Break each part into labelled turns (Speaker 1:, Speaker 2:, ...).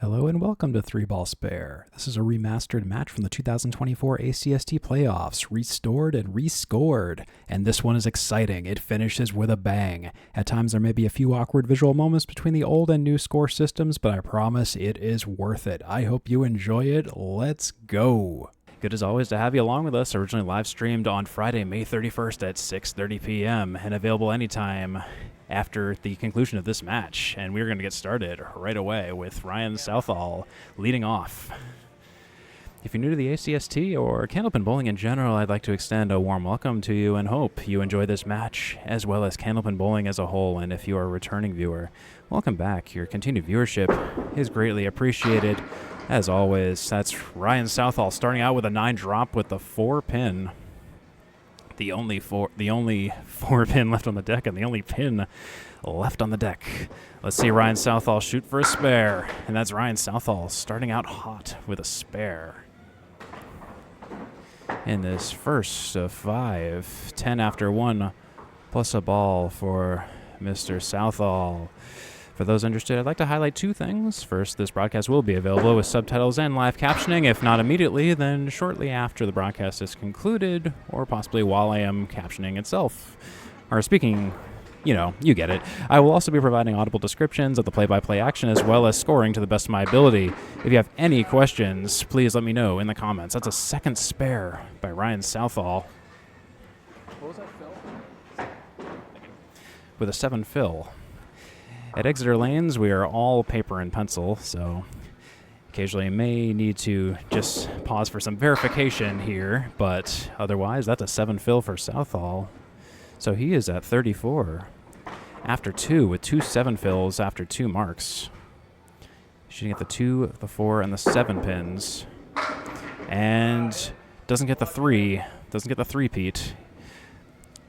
Speaker 1: Hello and welcome to 3-Ball Spare. This is a remastered match from the 2024 ACST playoffs, restored and rescored. And this one is exciting. It finishes with a bang. At times there may be a few awkward visual moments between the old and new score systems, but I promise it is worth it. I hope you enjoy it. Let's go. Good as always to have you along with us. Originally live streamed on Friday, May 31st at 6:30 p.m. and available anytime after the conclusion of this match. And we're going to get started right away with Ryan Southall leading off. If you're new to the ACST or Candlepin Bowling in general, I'd like to extend a warm welcome to you and hope you enjoy this match as well as Candlepin Bowling as a whole. And if you are a returning viewer, welcome back. Your continued viewership is greatly appreciated. As always, that's Ryan Southall starting out with a 9 drop with the 4 pin. The only four pin left on the deck and the only pin left on the deck. Let's see Ryan Southall shoot for a spare. And that's Ryan Southall starting out hot with a spare. In this first of 5, 10 after 1, plus a ball for Mr. Southall. For those interested, I'd like to highlight 2 things. First, this broadcast will be available with subtitles and live captioning. If not immediately, then shortly after the broadcast is concluded, or possibly while I am captioning itself. Or speaking, you get it. I will also be providing audible descriptions of the play-by-play action as well as scoring to the best of my ability. If you have any questions, please let me know in the comments. That's a second spare by Ryan Southall. What was that, Phil? With a 7 fill. At Exeter Lanes, we are all paper and pencil, so occasionally may need to just pause for some verification here, but otherwise, that's a 7 fill for Southall. So he is at 34 after 2 with 2 7 fills after 2 marks. Shooting at the 2, the 4, and the 7 pins. And doesn't get the 3, doesn't get the 3-peat.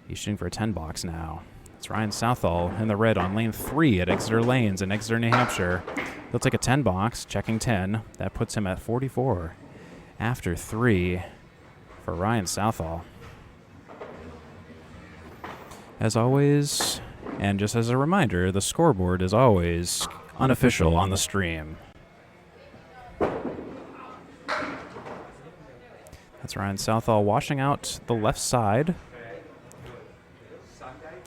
Speaker 1: He's shooting for a 10 box now. It's Ryan Southall in the red on lane 3 at Exeter Lanes in Exeter, New Hampshire. He'll take a 10 box, checking 10. That puts him at 44 after 3 for Ryan Southall. As always, and just as a reminder, the scoreboard is always unofficial on the stream. That's Ryan Southall washing out the left side.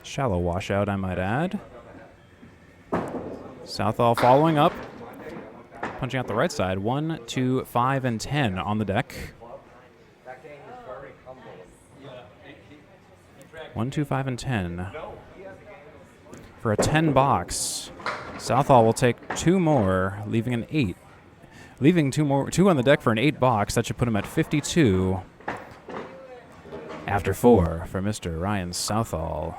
Speaker 1: Shallow washout, I might add. Southall following up. Punching out the right side. 1, 2, 5, and 10 on the deck. 1, 2, 5, and 10. For a 10 box, Southall will take 2 more, leaving an 8. Leaving 2 on the deck for an 8 box. That should put him at 52 after 4 for Mr. Ryan Southall.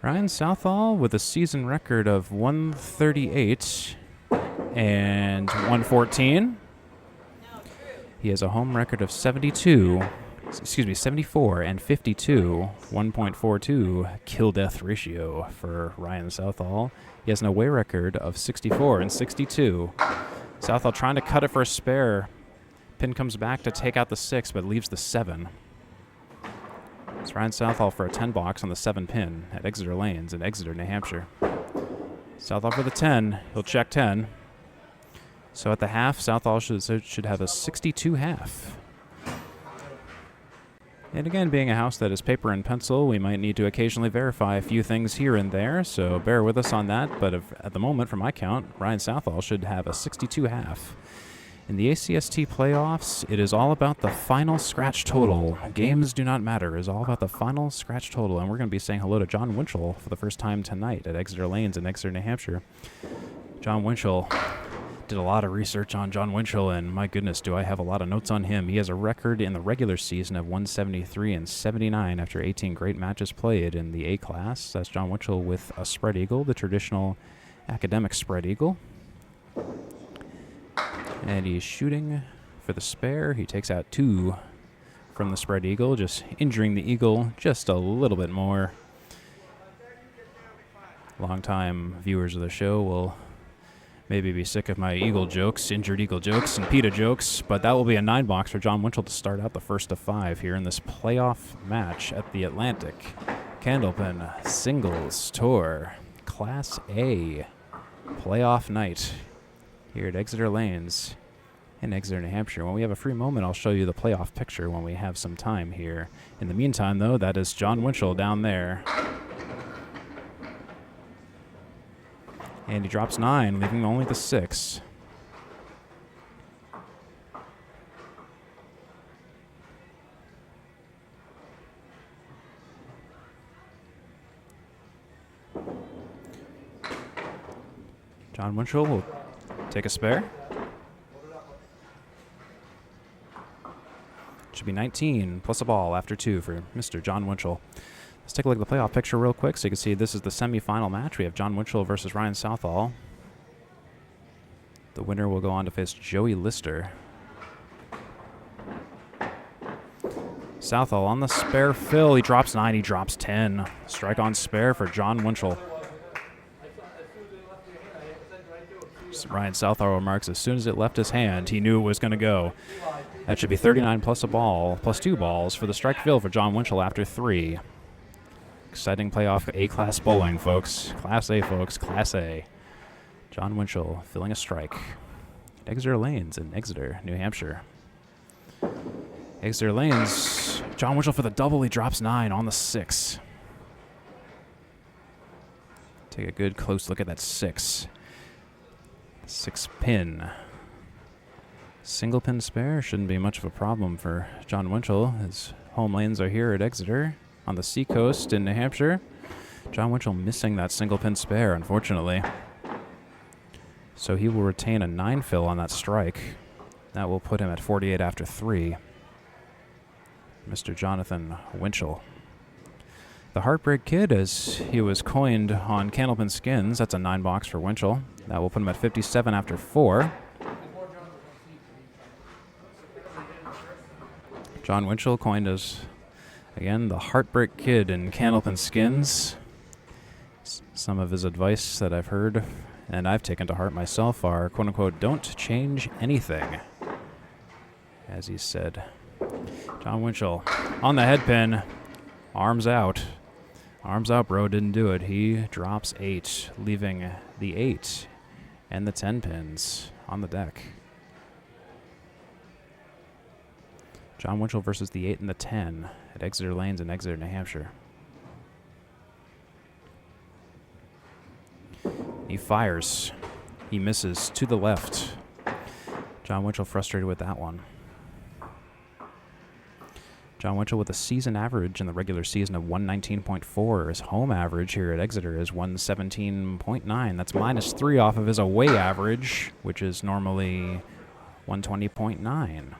Speaker 1: Ryan Southall with a season record of 138 and 114. He has a home record of 74 and 52, 1.42 kill-death ratio for Ryan Southall. He has an away record of 64 and 62. Southall trying to cut it for a spare. Pin comes back to take out the 6, but leaves the 7. It's Ryan Southall for a 10 box on the 7 pin at Exeter Lanes in Exeter, New Hampshire. Southall for the 10. He'll check 10. So at the half, Southall should have a 62 half. And again, being a house that is paper and pencil, we might need to occasionally verify a few things here and there, so bear with us on that. But at the moment, from my count, Ryan Southall should have a 62 half. In the ACST playoffs, it is all about the final scratch total. Games do not matter. It is all about the final scratch total. And we're going to be saying hello to Jon Winchell for the first time tonight at Exeter Lanes in Exeter, New Hampshire. Jon Winchell. Did a lot of research on Jon Winchell, and my goodness, do I have a lot of notes on him. He has a record in the regular season of 173 and 79 after 18 great matches played in the A class. That's Jon Winchell with a spread eagle, the traditional academic spread eagle. And he's shooting for the spare. He takes out 2 from the spread eagle, just injuring the eagle just a little bit more. Longtime viewers of the show will maybe be sick of my eagle jokes, injured eagle jokes, and PETA jokes, but that will be a 9 box for Jon Winchell to start out the first of 5 here in this playoff match at the Atlantic Candlepin Singles Tour Class A. playoff night here at Exeter Lanes in Exeter, New Hampshire. When we have a free moment, I'll show you the playoff picture when we have some time here. In the meantime, though, that is Jon Winchell down there. And he drops 9, leaving only the 6. Jon Winchell will take a spare. Should be 19 plus a ball after 2 for Mr. Jon Winchell. Let's take a look at the playoff picture real quick so you can see this is the semifinal match. We have Jon Winchell versus Ryan Southall. The winner will go on to face Joey Lister. Southall on the spare fill. He drops 9, he drops 10. Strike on spare for Jon Winchell. Ryan Southall remarks, as soon as it left his hand, he knew it was going to go. That should be 39 plus a ball, plus 2 balls for the strike fill for Jon Winchell after 3. Exciting playoff A-class bowling, folks. Class A, folks. Class A. Jon Winchell filling a strike. Exeter Lanes in Exeter, New Hampshire. Exeter Lanes. Jon Winchell for the double. He drops 9 on the 6. Take a good close look at that 6. 6 pin. Single pin spare shouldn't be much of a problem for Jon Winchell. His home lanes are here at Exeter on the seacoast in New Hampshire. Jon Winchell missing that single pin spare, unfortunately. So he will retain a 9 fill on that strike. That will put him at 48 after 3. Mr. Jonathan Winchell. The Heartbreak Kid, as he was coined on Candlepin Skins, that's a 9 box for Winchell. That will put him at 57 after 4. Jon Winchell coined as, again, the Heartbreak Kid in Candlepin Skins. Some of his advice that I've heard and I've taken to heart myself are, quote-unquote, don't change anything, as he said. Jon Winchell on the headpin, arms out. Arms out, bro, didn't do it. He drops 8, leaving the 8 and the 10 pins on the deck. Jon Winchell versus the 8 and the 10 at Exeter Lanes in Exeter, New Hampshire. He fires. He misses to the left. Jon Winchell frustrated with that one. Jon Winchell with a season average in the regular season of 119.4. His home average here at Exeter is 117.9. That's -3 off of his away average, which is normally 120.9.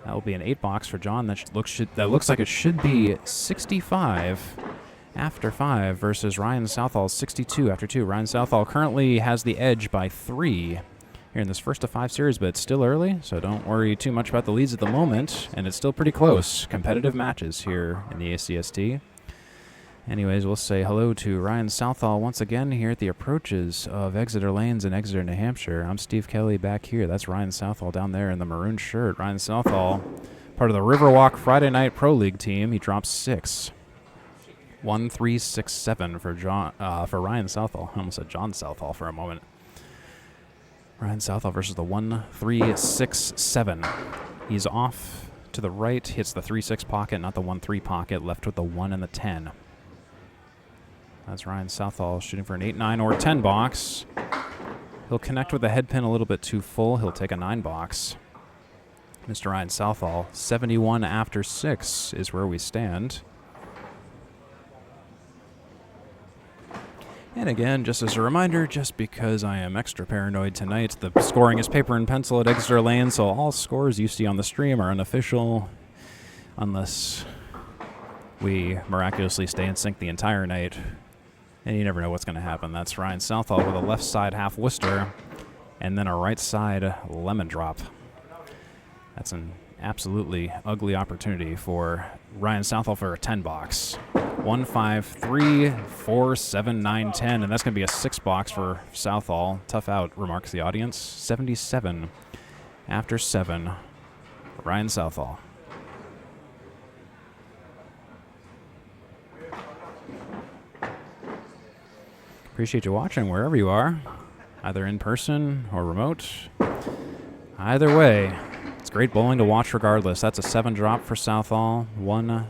Speaker 1: That will be an 8 box for Jon. That looks like it should be 65 after 5 versus Ryan Southall's 62 after 2. Ryan Southall currently has the edge by 3 here in this first of 5 series, but it's still early, so don't worry too much about the leads at the moment, and it's still pretty close. Competitive matches here in the ACST. Anyways, we'll say hello to Ryan Southall once again here at the approaches of Exeter Lanes in Exeter, New Hampshire. I'm Steve Kelly back here. That's Ryan Southall down there in the maroon shirt. Ryan Southall, part of the Riverwalk Friday Night Pro League team. He drops 6. 1, 3, 6, 7 for Ryan Southall. I almost said Jon Southall for a moment. Ryan Southall versus the 1, 3, 6, 7. He's off to the right, hits the 3-6 pocket, not the 1-3 pocket, left with the 1 and the 10. That's Ryan Southall shooting for an 8, 9, or 10 box. He'll connect with the head pin a little bit too full. He'll take a 9 box. Mr. Ryan Southall, 71 after 6 is where we stand. And again, just as a reminder, just because I am extra paranoid tonight, the scoring is paper and pencil at Exeter Lanes, so all scores you see on the stream are unofficial unless we miraculously stay in sync the entire night. And you never know what's going to happen. That's Ryan Southall with a left side half Worcester and then a right side lemon drop. That's an absolutely ugly opportunity for Ryan Southall for a 10 box. 1, 5, 3, 4, 7, 9, 10, and that's going to be a 6 box for Southall. Tough out, remarks the audience. 77 after 7, Ryan Southall. Appreciate you watching wherever you are. either in person or remote. Either way, it's great bowling to watch regardless. That's a 7 drop for Southall. 1,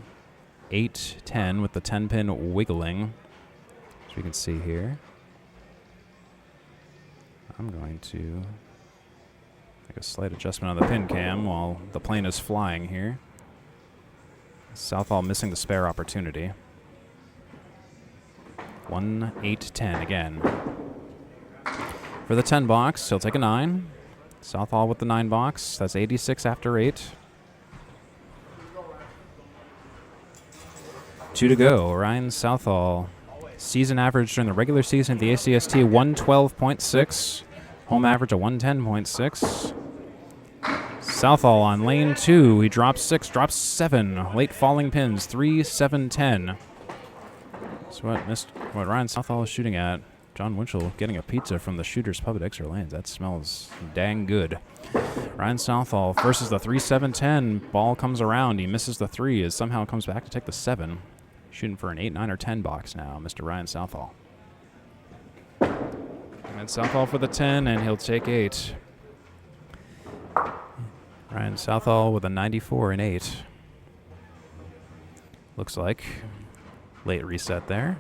Speaker 1: 8, 10 with the 10-pin wiggling, as we can see here. I'm going to make a slight adjustment on the pin cam while the plane is flying here. Southall missing the spare opportunity. 1, 8, 10 again. For the 10 box, he'll take a 9. Southall with the 9 box. That's 86 after 8. 2 to go. Ryan Southall. Season average during the regular season at the ACST 112.6. Home average of 110.6. Southall on lane 2. He drops 6, drops 7. Late falling pins 3, 7, 10. That's what Ryan Southall is shooting at. Jon Winchell getting a pizza from the Shooter's Pub at Exeter Lanes. That smells dang good. Ryan Southall versus the 3, 7, 10. Ball comes around. He misses the 3 as somehow comes back to take the 7. Shooting for an 8, 9, or 10 box now, Mr. Ryan Southall. And Southall for the 10, and he'll take 8. Ryan Southall with a 94 and 8. Looks like late reset there.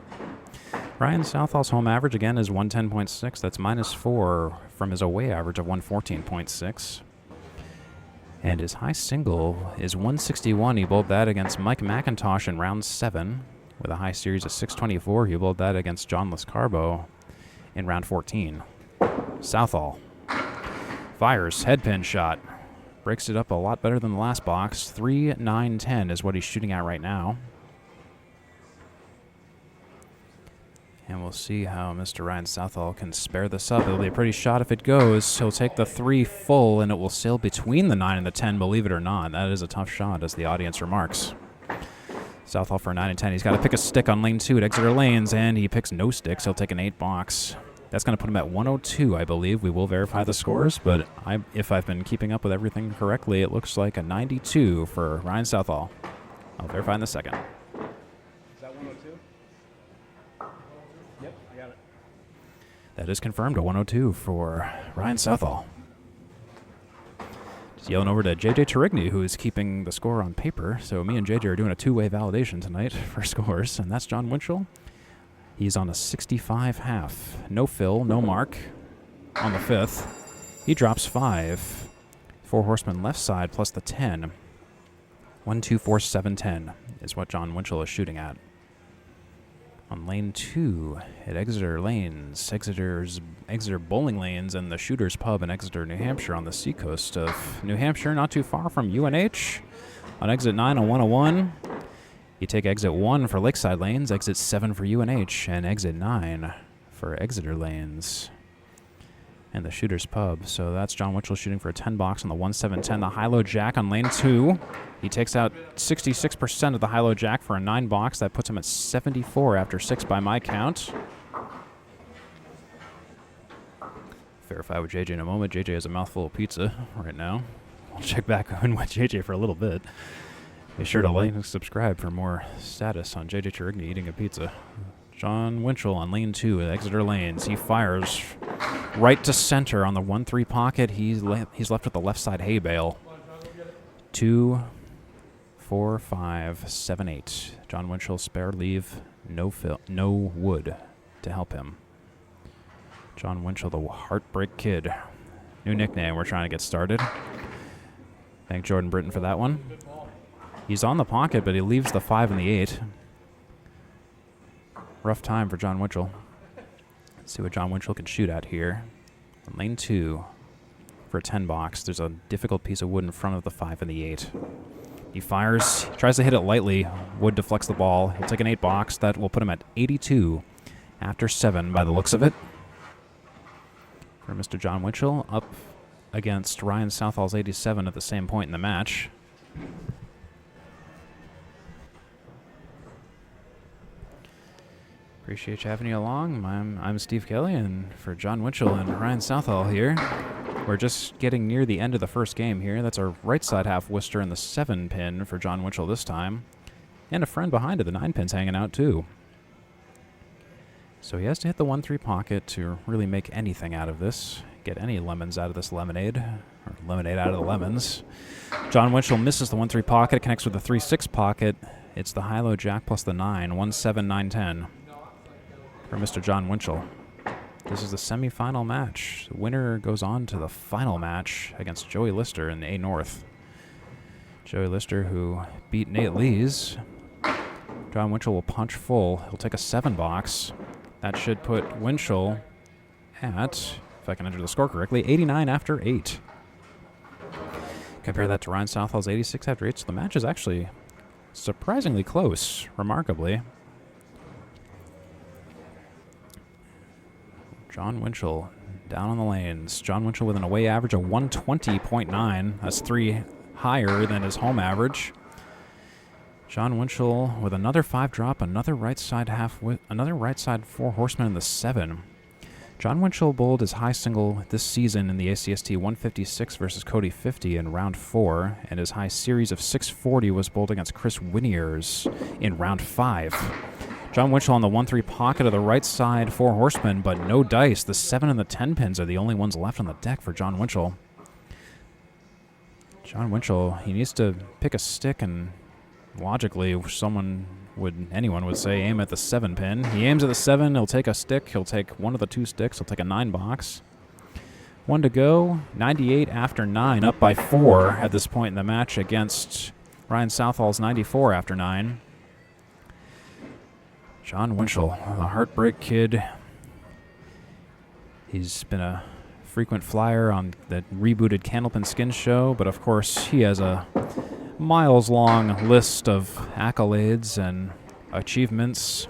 Speaker 1: Ryan Southall's home average again is 110.6. That's -4 from his away average of 114.6. And his high single is 161. He bowled that against Mike McIntosh in round 7 with a high series of 624. He bowled that against John Lascarbo in round 14. Southall fires, headpin shot. Breaks it up a lot better than the last box. 3, 9, 10 is what he's shooting at right now. And we'll see how Mr. Ryan Southall can spare this up. It'll be a pretty shot if it goes. He'll take the 3 full, and it will sail between the 9 and the 10, believe it or not. That is a tough shot, as the audience remarks. Southall for 9 and 10. He's got to pick a stick on lane 2 at Exeter Lanes, and he picks no sticks. He'll take an 8 box. That's going to put him at 102, I believe. We will verify the scores, but if I've been keeping up with everything correctly, it looks like a 92 for Ryan Southall. I'll verify in the second.
Speaker 2: Is that 102? Yep, I got it.
Speaker 1: That is confirmed, a 102 for Ryan Southall. Just yelling over to JJ Tarigny, who is keeping the score on paper. So me and JJ are doing a 2-way validation tonight for scores, and that's Jon Winchell. He's on a 65 half. No fill, no mark on the 5th. He drops 5. 4 horsemen left side plus the 10. 1, 2, 4, 7, 10 is what Jon Winchell is shooting at. On lane 2 at Exeter Lanes, Exeter Bowling Lanes and the Shooter's Pub in Exeter, New Hampshire on the seacoast of New Hampshire, not too far from UNH. On exit 9 on 101. You take exit 1 for Lakeside Lanes, exit 7 for UNH, and exit 9 for Exeter Lanes and the Shooter's Pub. So that's Jon Winchell shooting for a 10 box on the 1-7-10. The high-low jack on lane 2. He takes out 66% of the high-low jack for a 9 box. That puts him at 74 after 6 by my count. Verify with JJ in a moment. JJ has a mouthful of pizza right now. I'll check back in with JJ for a little bit. Be sure to like and subscribe for more status on JJ Tarigny eating a pizza. Jon Winchell on lane 2 at Exeter Lanes. He fires right to center on the 1-3 pocket. He's left with the left side hay bale. 2, 4, 5, 7, 8. Jon Winchell spare leave, no wood to help him. Jon Winchell, the Heartbreak Kid. New nickname we're trying to get started. Thank Jordan Britton for that one. He's on the pocket, but he leaves the 5 and the 8. Rough time for Jon Winchell. Let's see what Jon Winchell can shoot at here. On lane 2 for a 10 box. There's a difficult piece of wood in front of the 5 and the 8. He fires, tries to hit it lightly. Wood deflects the ball. He'll take an 8 box. That will put him at 82 after 7 by the looks of it. For Mr. Jon Winchell, up against Ryan Southall's 87 at the same point in the match. Appreciate you having you along. I'm Steve Kelly, and for Jon Winchell and Ryan Southall here, we're just getting near the end of the first game here. That's our right side half Worcester in the 7 pin for Jon Winchell this time. And a friend behind it, the 9 pin's hanging out too. So he has to hit the 1-3 pocket to really make anything out of this, get any lemons out of this lemonade, or lemonade out of the lemons. Jon Winchell misses the 1-3 pocket, connects with the 3-6 pocket. It's the high-low jack plus the 9, 1-7, 9-10 for Mr. Jon Winchell. This is the semifinal match. The winner goes on to the final match against Joey Lister in the A North. Joey Lister, who beat Nate Lees. Jon Winchell will punch full. He'll take a 7-box. That should put Winchell at, if I can enter the score correctly, 89 after 8. Compare that to Ryan Southall's 86 after 8. So the match is actually surprisingly close, remarkably. Jon Winchell down on the lanes. Jon Winchell with an away average of 120.9. That's 3 higher than his home average. Jon Winchell with another 5-drop, another right side 4 horseman in the 7. Jon Winchell bowled his high single this season in the ACST 156 versus Cody 50 in round 4, and his high series of 640 was bowled against Chris Winiers in round 5. Jon Winchell on the 1-3 pocket of the right side 4 horsemen, but no dice. The 7 and the 10 pins are the only ones left on the deck for Jon Winchell. Jon Winchell, he needs to pick a stick, and logically anyone would say aim at the 7 pin. He aims at the 7, he'll take a stick, he'll take one of the 2 sticks, he'll take a 9-box. 1 to go, 98 after 9, up by 4 at this point in the match against Ryan Southall's 94 after 9. Jon Winchell, a heartbreak kid. He's been a frequent flyer on the rebooted Candlepin Skins show, but of course he has a miles-long list of accolades and achievements.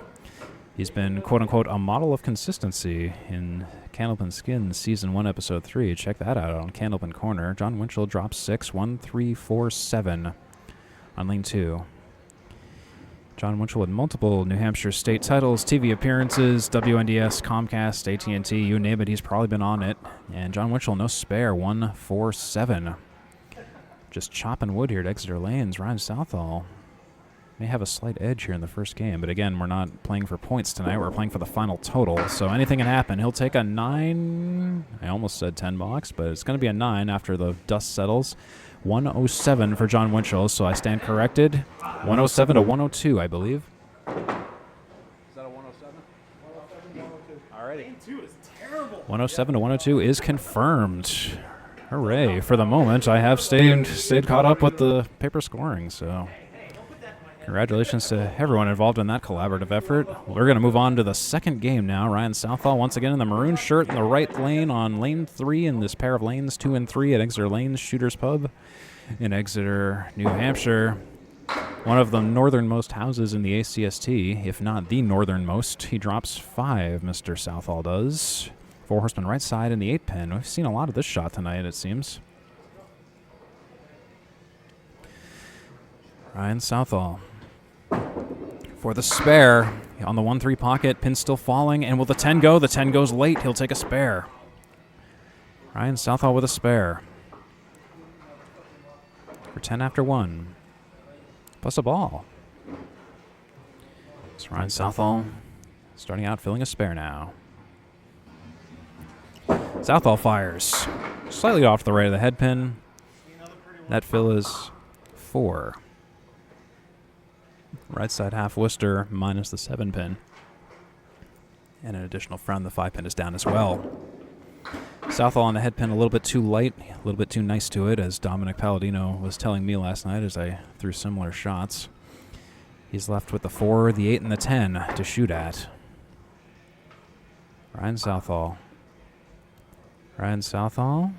Speaker 1: He's been, quote-unquote, a model of consistency in Candlepin Skins Season 1, Episode 3. Check that out on Candlepin Corner. Jon Winchell drops 6, 1, 3, 4, 7 on lane 2. Jon Winchell with multiple New Hampshire state titles, TV appearances, WNDS, Comcast, AT&T, you name it, he's probably been on it. And Jon Winchell, no spare, 1, 4, 7. Just chopping wood here at Exeter Lanes. Ryan Southall may have a slight edge here in the first game, but again, we're not playing for points tonight. We're playing for the final total, so anything can happen. He'll take a 9. I almost said 10-box, but it's going to be a 9 after the dust settles. 107 for Jon Winchell, so I stand corrected. 107 to 102, I believe.
Speaker 2: Is that a 107? 102. Alrighty. 2 is terrible.
Speaker 1: 107 to 102 is confirmed. Hooray. For the moment, I have stayed caught up with the paper scoring, so congratulations to everyone involved in that collaborative effort. We're going to move on to the second game now. Ryan Southall once again in the maroon shirt in the right lane on lane 3 in this pair of lanes 2 and 3 at Exeter Lanes Shooters Pub in Exeter, New Hampshire. One of the northernmost houses in the ACST, if not the northernmost. He drops 5, Mr. Southall does. 4 horsemen right side in the 8 pin. We've seen a lot of this shot tonight, it seems. Ryan Southall for the spare on the 1-3 pocket. Pin still falling, and will the 10 go? The 10 goes late. He'll take a spare. Ryan Southall with a spare for 10 after 1. Plus a ball. So Ryan Southall starting out filling a spare now. Southall fires slightly off the right of the head pin. That fill is 4. Right side half Worcester minus the 7 pin. And an additional front, the 5 pin is down as well. Southall on the head pin a little bit too light, a little bit too nice to it, as Dominic Palladino was telling me last night as I threw similar shots. He's left with the 4, the 8, and the 10 to shoot at. Ryan Southall. Ryan Southall,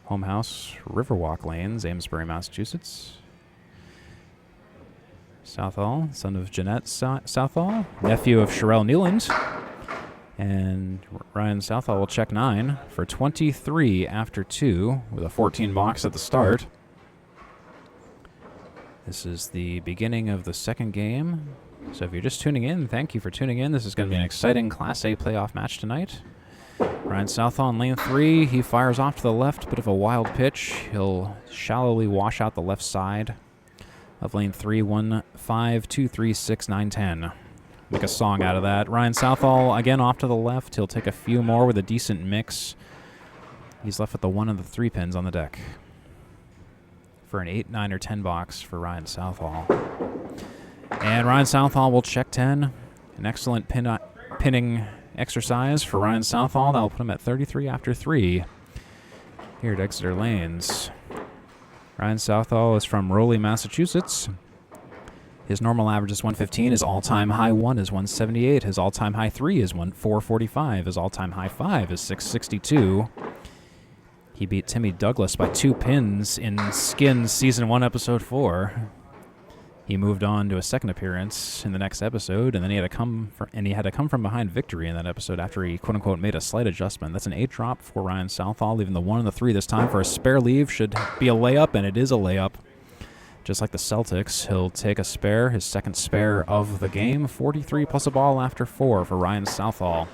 Speaker 1: home house, Riverwalk Lanes, Amesbury, Massachusetts. Southall, son of Jeanette Southall, nephew of Sherelle Newland. And Ryan Southall will check 9 for 23 after 2 with a 14 box at the start. This is the beginning of the second game. So if you're just tuning in, thank you for tuning in. This is going to be an exciting Class A playoff match tonight. Ryan Southall in lane 3. He fires off to the left, bit of a wild pitch. He'll shallowly wash out the left side of lane 3. 1, 5, 2, 3, 6, 9, 10 make a song out of that. Ryan Southall, again, off to the left. He'll take a few more with a decent mix. He's left with the 1 and the 3 pins on the deck for an 8, 9, or 10 box for Ryan Southall. And Ryan Southall will check 10. An excellent pinning exercise for Ryan Southall. That'll put him at 33 after 3 here at Exeter Lanes. Ryan Southall is from Rowley, Massachusetts. His normal average is 115. His all-time high 1 is 178. His all-time high 3 is 445. His all-time high 5 is 662. He beat Timmy Douglas by 2 pins in Skins Season 1, Episode 4. He moved on to a second appearance in the next episode, and then he had to come from behind victory in that episode after he quote-unquote made a slight adjustment. That's an 8 drop for Ryan Southall, leaving the 1 and the 3 this time for a spare leave. Should be a layup, and it is a layup. Just like the Celtics, he'll take a spare, his second spare of the game. 43 plus a ball after 4 for Ryan Southall.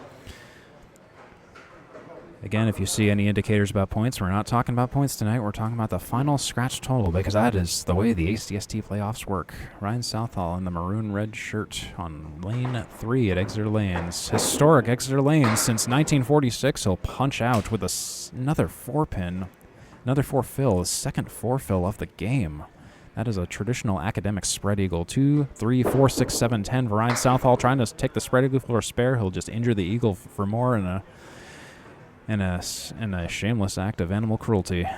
Speaker 1: Again, if you see any indicators about points, we're not talking about points tonight. We're talking about the final scratch total, because that is the way the ACST playoffs work. Ryan Southall in the maroon-red shirt on lane 3 at Exeter Lanes. Historic Exeter Lanes since 1946. He'll punch out with another 4-pin, another 4-fill, his second 4-fill of the game. That is a traditional academic spread eagle. 2, 3, 4, 6, 7, 10 for Ryan Southall. Trying to take the spread eagle for a spare. He'll just injure the eagle for more in a shameless act of animal cruelty.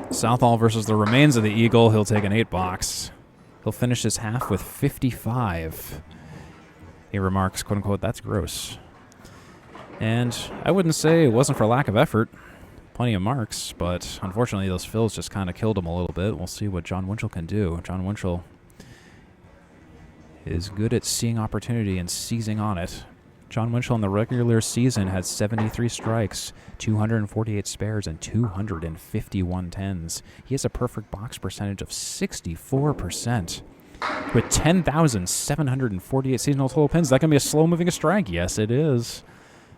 Speaker 1: Southall versus the remains of the eagle. He'll take an 8 box. He'll finish his half with 55. He remarks, quote unquote, "That's gross." And I wouldn't say it wasn't for lack of effort. Plenty of marks, but unfortunately those fills just kind of killed him a little bit. We'll see what Jon Winchell can do. Jon Winchell is good at seeing opportunity and seizing on it. Jon Winchell in the regular season had 73 strikes, 248 spares, and 251 tens. He has a perfect box percentage of 64%. With 10,748 seasonal total pins, that can be a slow-moving strike. Yes, it is.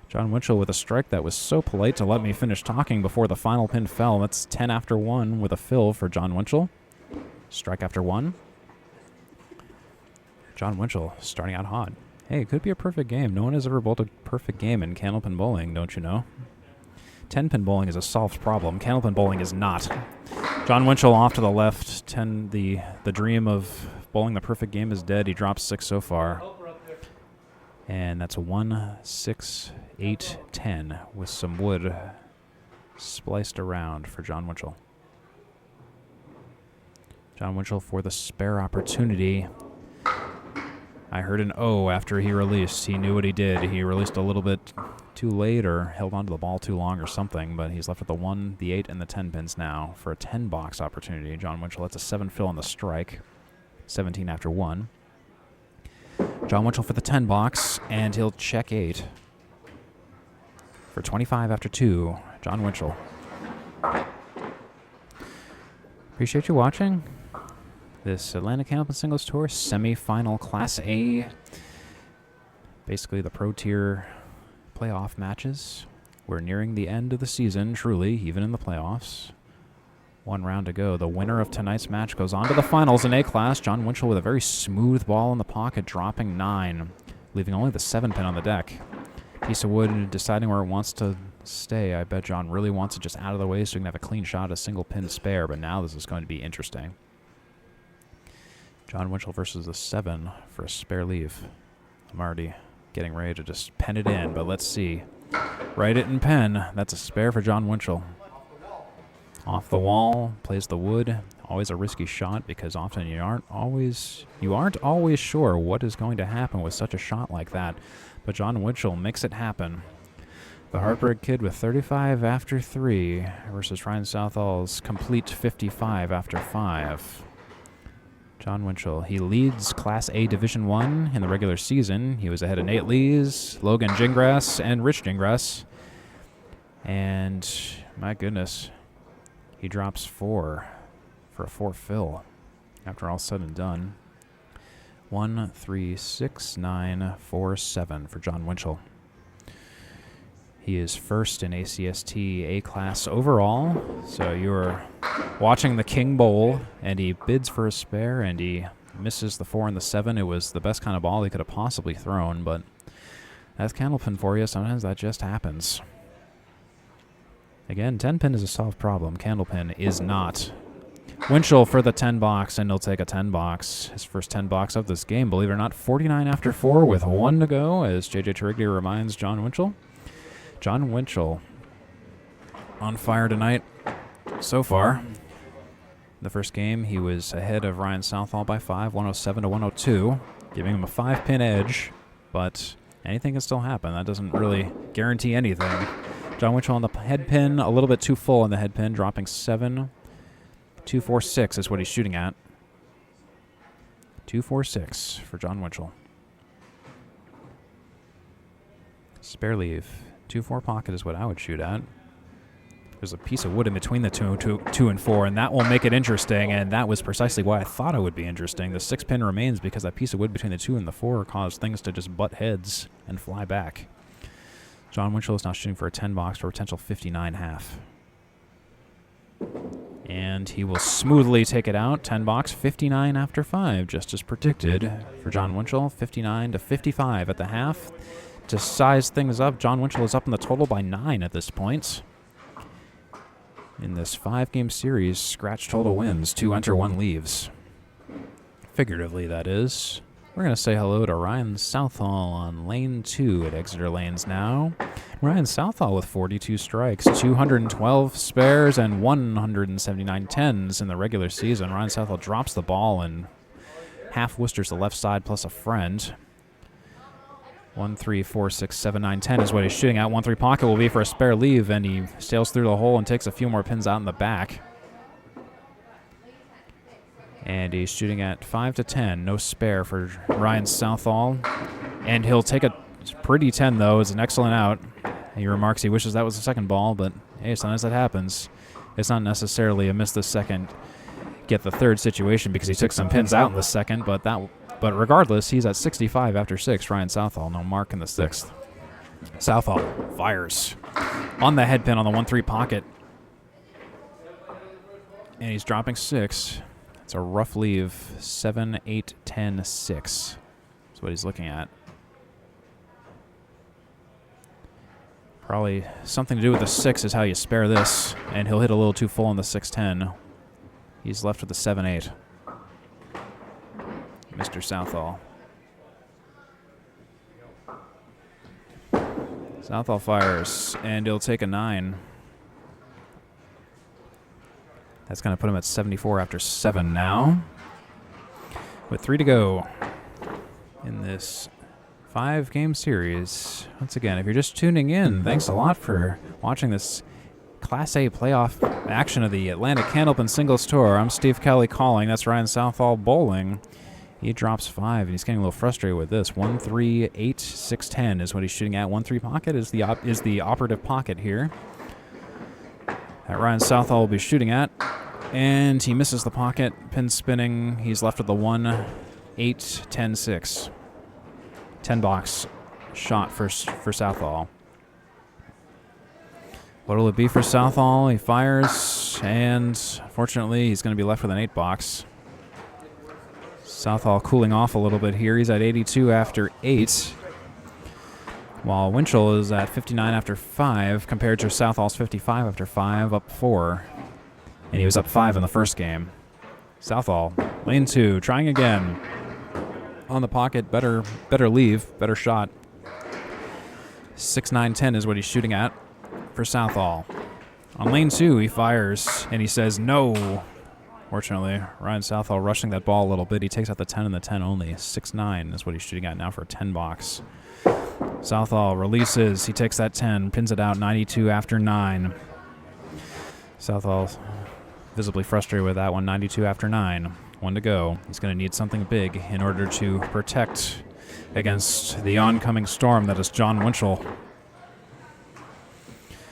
Speaker 1: Jon Winchell with a strike that was so polite to let me finish talking before the final pin fell. That's 10 after 1 with a fill for Jon Winchell. Strike after 1. Jon Winchell starting out hot. Hey, it could be a perfect game. No one has ever bowled a perfect game in candlepin bowling, don't you know? 10-pin bowling is a solved problem. Candlepin bowling is not. Jon Winchell off to the left. 10. The dream of bowling the perfect game is dead. He drops 6 so far. And that's a 1, 6, 8, 10 with some wood spliced around for Jon Winchell. Jon Winchell for the spare opportunity. I heard an O after he released. He knew what he did. He released a little bit too late or held onto the ball too long or something, but he's left with the 1, the 8, and the 10 pins now for a 10-box opportunity. Jon Winchell, that's a 7 fill on the strike. 17 after 1. Jon Winchell for the 10 box, and he'll check 8 for 25 after 2. Jon Winchell. Appreciate you watching this Atlantic Candlepin Singles Tour semifinal Class A. Basically the pro tier playoff matches. We're nearing the end of the season, truly, even in the playoffs. 1 round to go. The winner of tonight's match goes on to the finals in A-Class. Jon Winchell with a very smooth ball in the pocket, dropping 9, leaving only the 7 pin on the deck. Piece of wood deciding where it wants to stay. I bet Jon really wants it just out of the way so he can have a clean shot, a single pin spare, but now this is going to be interesting. Jon Winchell versus the 7 for a spare leave. I'm already getting ready to just pen it in, but let's see. Write it in pen. That's a spare for Jon Winchell. Off the wall, plays the wood. Always a risky shot because often you aren't always sure what is going to happen with such a shot like that. But Jon Winchell makes it happen. The Heartbreak Kid with 35 after 3 versus Ryan Southall's complete 55 after 5. Jon Winchell, he leads Class A Division 1 in the regular season. He was ahead of Nate Lees, Logan Gingras, and Rich Gingras. And my goodness, he drops 4 for a 4 fill after all said and done. 1, 3, 6, 9, 4, 7 for Jon Winchell. He is first in ACST A-Class overall. So you're watching the King Bowl, and he bids for a spare, and he Misses the 4 and the 7. It was the best kind of ball he could have possibly thrown, but that's candlepin for you. Sometimes that just happens. Again, 10-pin is a solved problem. Candlepin is not. Winchell for the 10 box, and he'll take a 10 box. His first 10 box of this game, believe it or not, 49 after 4 with 1 to go, as JJ Terriglia reminds Jon Winchell. Jon Winchell on fire tonight so far. The first game, he was ahead of Ryan Southall by 5, 107 to 102, giving him a 5-pin edge, but anything can still happen. That doesn't really guarantee anything. Jon Winchell on the head pin, a little bit too full on the head pin, dropping 7. 246 is what he's shooting at. 246 for Jon Winchell. Spare leave. 2-4 pocket is what I would shoot at. There's a piece of wood in between the 2 and 4, and that will make it interesting, and that was precisely why I thought it would be interesting. The 6-pin remains because that piece of wood between the 2 and the 4 caused things to just butt heads and fly back. Jon Winchell is now shooting for a 10 box for a potential 59.5. And he will smoothly take it out. 10 box, 59 after 5, just as predicted for Jon Winchell. 59 to 55 at the half. To size things up, Jon Winchell is up in the total by 9 at this point. In this 5-game series, scratch total wins. 2 enter, 1 leaves. Figuratively, that is. We're going to say hello to Ryan Southall on lane 2 at Exeter Lanes now. Ryan Southall with 42 strikes, 212 spares, and 179 tens in the regular season. Ryan Southall drops the ball and half Worcester's the left side plus a friend. 1, 3, 4, 6, 7, 9, 10 is what he's shooting at. 1-3 pocket will be for a spare leave, and he sails through the hole and takes a few more pins out in the back. And he's shooting at 5 to 10, no spare for Ryan Southall. And he'll take a pretty 10, though. It's an excellent out. He remarks he wishes that was the second ball, but hey, sometimes that happens. It's not necessarily a miss the second, get the third situation because he took some pins out in the second, but regardless, he's at 65 after 6. Ryan Southall, no mark in the 6th. Southall fires on the head pin on the 1-3 pocket. And he's dropping 6. It's a rough leave, 7, 8, 10, 6. That's what he's looking at. Probably something to do with the 6 is how you spare this, and he'll hit a little too full on the 6-10. He's left with the 7-8. Mr. Southall. Southall fires, and he'll take a 9. That's going to put him at 74 after 7 now. With 3 to go in this 5-game series. Once again, if you're just tuning in, thanks a lot for watching this Class A playoff action of the Atlantic Candlepin Singles Tour. I'm Steve Kelly calling. That's Ryan Southall bowling. He drops 5, and he's getting a little frustrated with this. 1, 3, 8, 6, 10 is what he's shooting at. 1-3 pocket is the operative pocket here that Ryan Southall will be shooting at. And he misses the pocket. Pin spinning. He's left with the 1, 8, 10, 6. 10 box shot for Southall. What will it be for Southall? He fires, and fortunately, he's going to be left with an 8 box. Southall cooling off a little bit here. He's at 82 after 8, while Winchell is at 59 after 5, compared to Southall's 55 after 5, up 4. And he was up 5 in the first game. Southall, lane 2, trying again. On the pocket, better leave, better shot. 6, 9, 10 is what he's shooting at for Southall. On lane 2, he fires, and he says no. Fortunately, Ryan Southall rushing that ball a little bit. He takes out the 10 and the 10 only. 6, 9 is what he's shooting at now for a 10 box. Southall releases. He takes that 10, pins it out 92 after 9. Southall visibly frustrated with that one, 92 after 9. 1 to go. He's going to need something big in order to protect against the oncoming storm that is Jon Winchell.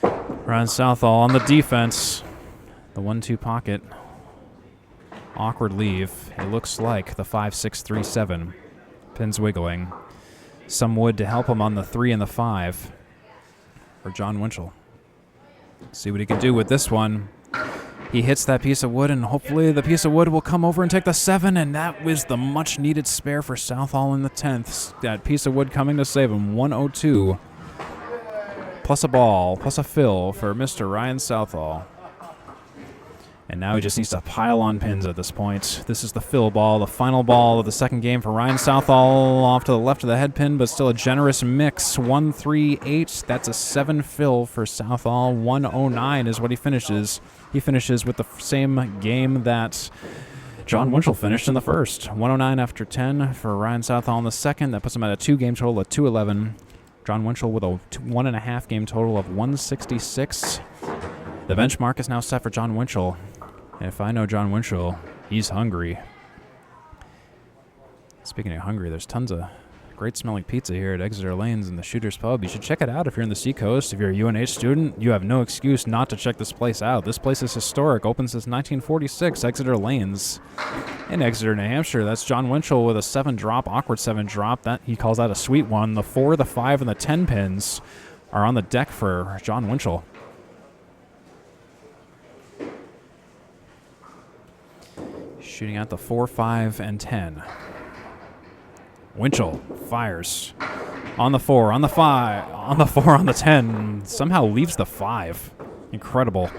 Speaker 1: Ryan Southall on the defense. The 1-2 pocket. Awkward leave. It looks like the 5, 6, 3, 7. Pins wiggling. Some wood to help him on the 3 and the 5 for Jon Winchell. See what he can do with this one. He hits that piece of wood, and hopefully the piece of wood will come over and take the 7, and that was the much-needed spare for Southall in the 10th. That piece of wood coming to save him, 102. Plus a ball, plus a fill for Mr. Ryan Southall. And now he just needs to pile on pins at this point. This is the fill ball, the final ball of the second game for Ryan Southall, off to the left of the head pin, but still a generous mix. 138, that's a 7 fill for Southall. 109 is what he finishes. He finishes with the same game that Jon Winchell finished in the first. 109 after 10 for Ryan Southall in the second. That puts him at a 2-game total of 211. Jon Winchell with a 1.5 game total of 166. The benchmark is now set for Jon Winchell. If I know Jon Winchell, he's hungry. Speaking of hungry, there's tons of great smelling pizza here at Exeter Lanes in the Shooter's Pub. You should check it out if you're in the Seacoast. If you're a UNH student, you have no excuse not to check this place out. This place is historic. Opened since 1946, Exeter Lanes in Exeter, New Hampshire. That's Jon Winchell with a 7-drop, awkward 7-drop. That he calls that a sweet one. The 4, the 5, and the 10 pins are on the deck for Jon Winchell. Shooting out the 4, 5, and 10. Winchell fires on the 4, on the 5, on the 4, on the 10. Somehow leaves the 5. Incredible.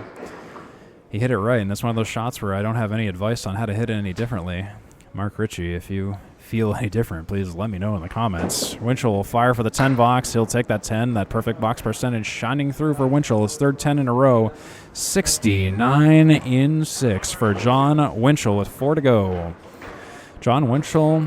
Speaker 1: He hit it right, and it's one of those shots where I don't have any advice on how to hit it any differently. Mark Ritchie, if you feel any different, please let me know in the comments. Winchell will fire for the 10 box. He'll take that 10. That perfect box percentage shining through for Winchell. His third 10 in a row. 69 in 6 for Jon Winchell with 4 to go. Jon Winchell,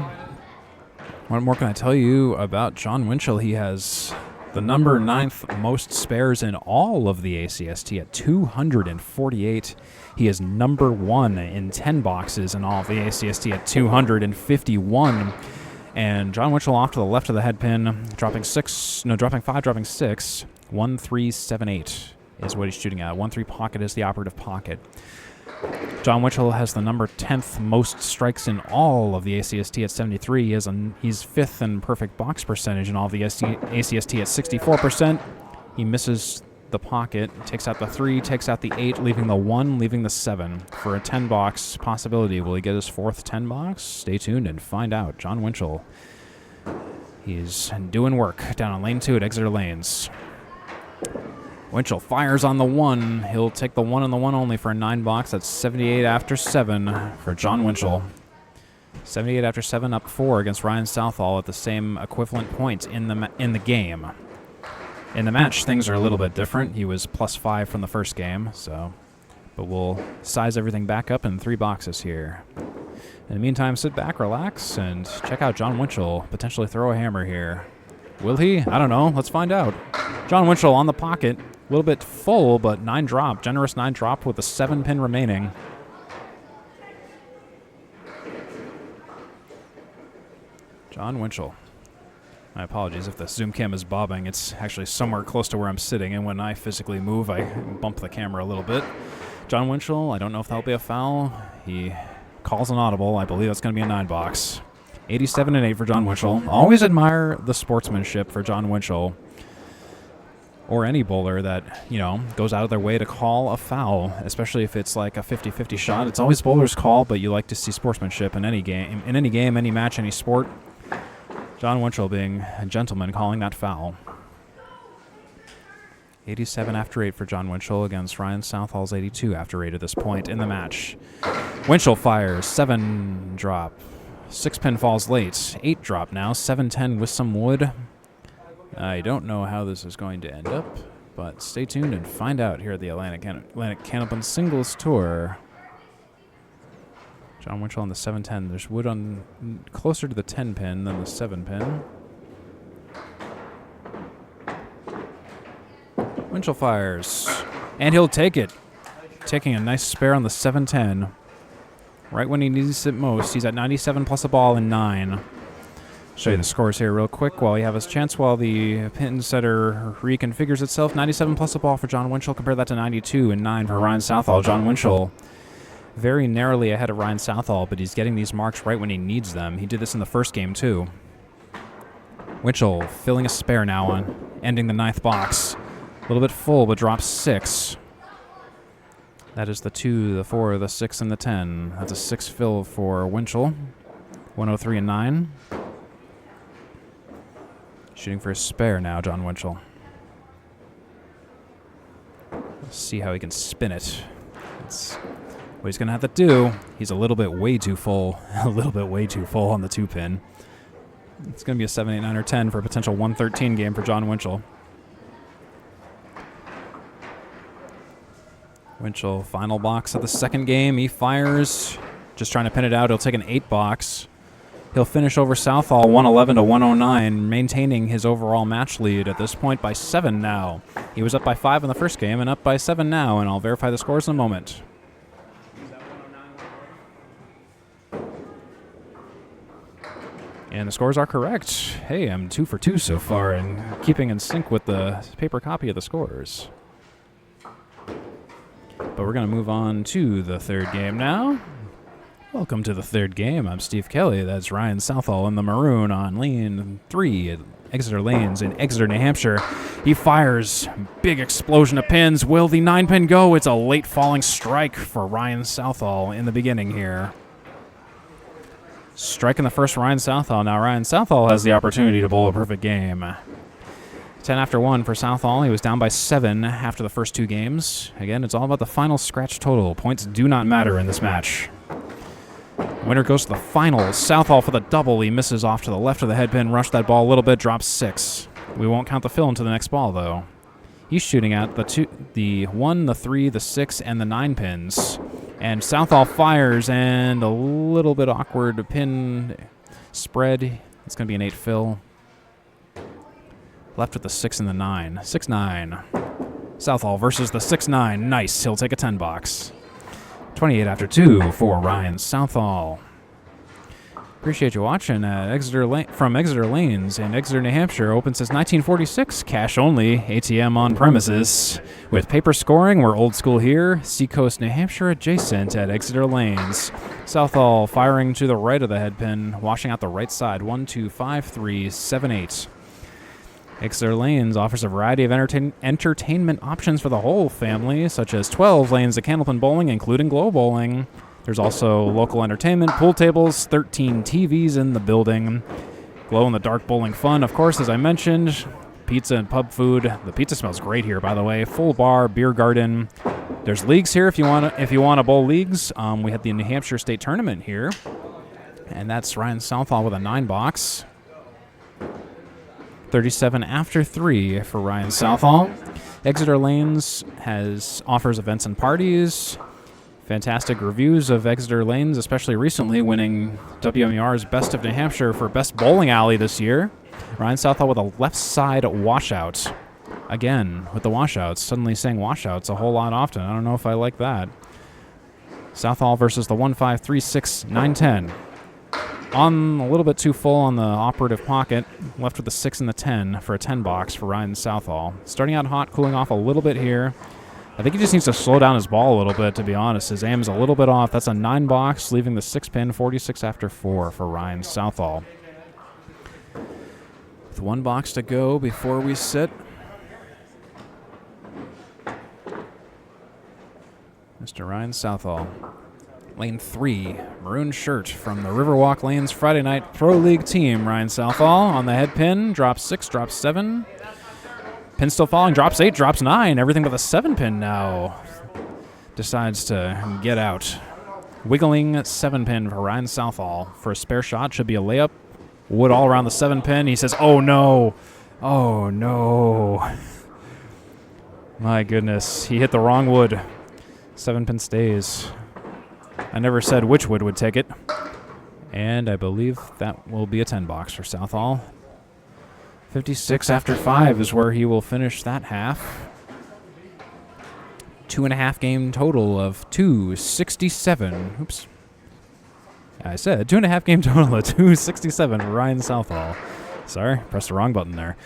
Speaker 1: what more can I tell you about Jon Winchell? He has the number 9th most spares in all of the ACST at 248. He is number 1 in 10 boxes in all of the ACST at 251. And Jon Winchell off to the left of the head pin, dropping 5, dropping 6. 1-3-7-8 is what he's shooting at. 1-3 pocket is the operative pocket. Jon Winchell has the number 10th most strikes in all of the ACST at 73. He's 5th in perfect box percentage in all of the ACST at 64%. He misses the pocket, takes out the 3, takes out the 8, leaving the 1, leaving the 7 for a 10-box possibility. Will he get his 4th 10-box? Stay tuned and find out. Jon Winchell, he's doing work down on lane 2 at Exeter Lanes. Winchell fires on the 1. He'll take the 1 and the 1 only for a 9-box. That's 78 after 7 for Jon Winchell. 78 after 7, up 4 against Ryan Southall at the same equivalent point in the game. In the match, things are a little bit different. He was +5 from the first game, but we'll size everything back up in 3 boxes here. In the meantime, sit back, relax, and check out Jon Winchell potentially throw a hammer here. Will he? I don't know. Let's find out. Jon Winchell on the pocket. A little bit full, but 9 drop. Generous 9 drop with a 7 pin remaining. Jon Winchell. My apologies if the zoom cam is bobbing. It's actually somewhere close to where I'm sitting, and when I physically move, I bump the camera a little bit. Jon Winchell, I don't know if that'll be a foul. He calls an audible. I believe that's going to be a 9-box. 87 and 8 for Jon Winchell. Always admire the sportsmanship for Jon Winchell, or any bowler that, goes out of their way to call a foul, especially if it's like a 50-50 shot. It's always bowler's call, but you like to see sportsmanship in any game, any match, any sport. Jon Winchell being a gentleman calling that foul. 87 after 8 for Jon Winchell against Ryan Southall's 82 after 8 at this point in the match. Winchell fires, 7 drop. 6 pin falls late. 8 drop now, 7-10 with some wood. I don't know how this is going to end up, but stay tuned and find out here at the Atlantic Canopen Singles Tour. Jon Winchell on the 7-10. There's wood on closer to the 10 pin than the 7 pin. Winchell fires, and he'll take it. Taking a nice spare on the 7-10. Right when he needs it most. He's at 97 plus a ball and 9. Show you the scores here real quick while we have his chance, while the pin setter reconfigures itself. 97 plus a ball for Jon Winchell. Compare that to 92 and 9 for Ryan Southall. Jon Winchell very narrowly ahead of Ryan Southall, but he's getting these marks right when he needs them. He did this in the first game, too. Winchell filling a spare now on ending the 9th box. A little bit full, but drops 6. That is the 2, the 4, the 6, and the 10. That's a 6 fill for Winchell. 103 and 9. Shooting for a spare now, Jon Winchell. Let's see how he can spin it. That's what he's going to have to do. He's a little bit way too full. A little bit way too full on the 2-pin. It's going to be a 7, 8, 9, or 10 for a potential 113 game for Jon Winchell. Winchell, final box of the second game. He fires, just trying to pin it out. He'll take an 8 box. He'll finish over Southall 111 to 109, maintaining his overall match lead at this point by 7 now. He was up by 5 in the first game and up by 7 now, and I'll verify the scores in a moment. And the scores are correct. Hey, I'm 2 for 2 so far, and keeping in sync with the paper copy of the scores. But we're going to move on to the third game now. Welcome to the third game. I'm Steve Kelly. That's Ryan Southall in the maroon on lane 3 at Exeter Lanes in Exeter, New Hampshire. He fires. Big explosion of pins. Will the 9-pin go? It's a late falling strike for Ryan Southall in the beginning here. Striking the first Ryan Southall. Now Ryan Southall has the opportunity to bowl a perfect game. 10 after 1 for Southall. He was down by 7 after the first 2 games. Again, it's all about the final scratch total. Points do not matter in this match. Winner goes to the finals. Southall for the double. He misses off to the left of the headpin. Rushed that ball a little bit. Drops 6. We won't count the fill into the next ball, though. He's shooting at the 1, the 3, the 6, and the 9 pins. And Southall fires, and a little bit awkward pin spread. It's going to be an 8 fill. Left with the 6 and the 9. 6-9. Southall versus the 6-9. Nice. He'll take a 10 box. 28 after 2 for Ryan Southall. Appreciate you watching. From Exeter Lanes in Exeter, New Hampshire. Open since 1946. Cash only. ATM on premises. With paper scoring, we're old school here. Seacoast, New Hampshire adjacent at Exeter Lanes. Southall firing to the right of the headpin. Washing out the right side. 1, 2, 5, 3, 7, 8. Exeter Lanes offers a variety of entertainment options for the whole family, such as 12 lanes of candlepin bowling, including glow bowling. There's also local entertainment, pool tables, 13 TVs in the building. Glow-in-the-dark bowling fun, of course, as I mentioned. Pizza and pub food. The pizza smells great here, by the way. Full bar, beer garden. There's leagues here if you want to bowl leagues. We had the New Hampshire State Tournament here, and that's Ryan Southall with a 9 box. 37 after 3 for Ryan Southall. Exeter Lanes offers events and parties. Fantastic reviews of Exeter Lanes, especially recently winning WMER's Best of New Hampshire for Best Bowling Alley this year. Ryan Southall with a left side washout. Again, with the washouts. Suddenly saying washouts a whole lot often. I don't know if I like that. Southall versus the 1, 5, 3, 6, 9, 10. On a little bit too full on the operative pocket. Left with the 6 and the 10 for a 10 box for Ryan Southall. Starting out hot, cooling off a little bit here. I think he just needs to slow down his ball a little bit, to be honest. His aim is a little bit off. That's a 9 box, leaving the 6-pin, 46 after 4 for Ryan Southall. With 1 box to go before we sit. Mr. Ryan Southall. Lane 3, maroon shirt from the Riverwalk Lanes Friday Night Pro League team. Ryan Southall on the head pin, drops 6, drops 7. Pin still falling, drops 8, drops 9. Everything but the 7-pin now. Decides to get out. Wiggling 7-pin for Ryan Southall for a spare shot. Should be a layup. Wood all around the 7-pin. He says, oh no. Oh no. My goodness. He hit the wrong wood. 7-pin stays. I never said which wood would take it. And I believe that will be a 10 box for Southall. 56 after 5 is where he will finish that half. 2.5 game total of 267. Oops. I said 2.5 game total of 267 for Ryan Southall. Sorry, pressed the wrong button there.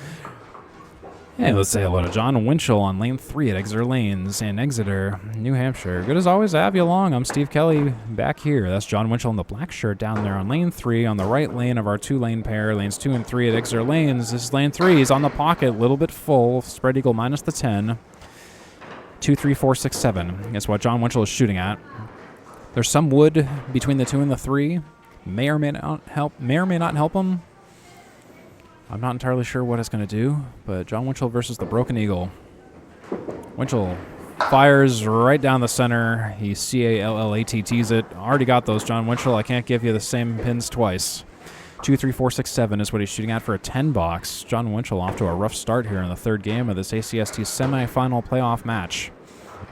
Speaker 1: Hey, let's say hello to Jon Winchell on lane 3 at Exeter Lanes in Exeter, New Hampshire. Good as always to have you along. I'm Steve Kelly back here. That's Jon Winchell in the black shirt down there on lane 3 on the right lane of our 2-lane pair, lanes 2 and 3 at Exeter Lanes. This is lane 3. He's on the pocket, a little bit full. Spread eagle minus the 10. 2, 3, 4, 6, 7 is what Jon Winchell is shooting at. There's some wood between the 2 and the 3. May or may not help him. I'm not entirely sure what it's going to do, but Jon Winchell versus the Broken Eagle. Winchell fires right down the center. He CALLATTs it. Already got those, Jon Winchell. I can't give you the same pins twice. 2, 3, 4, 6, 7 is what he's shooting at for a 10 box. Jon Winchell off to a rough start here in the third game of this ACST semifinal playoff match.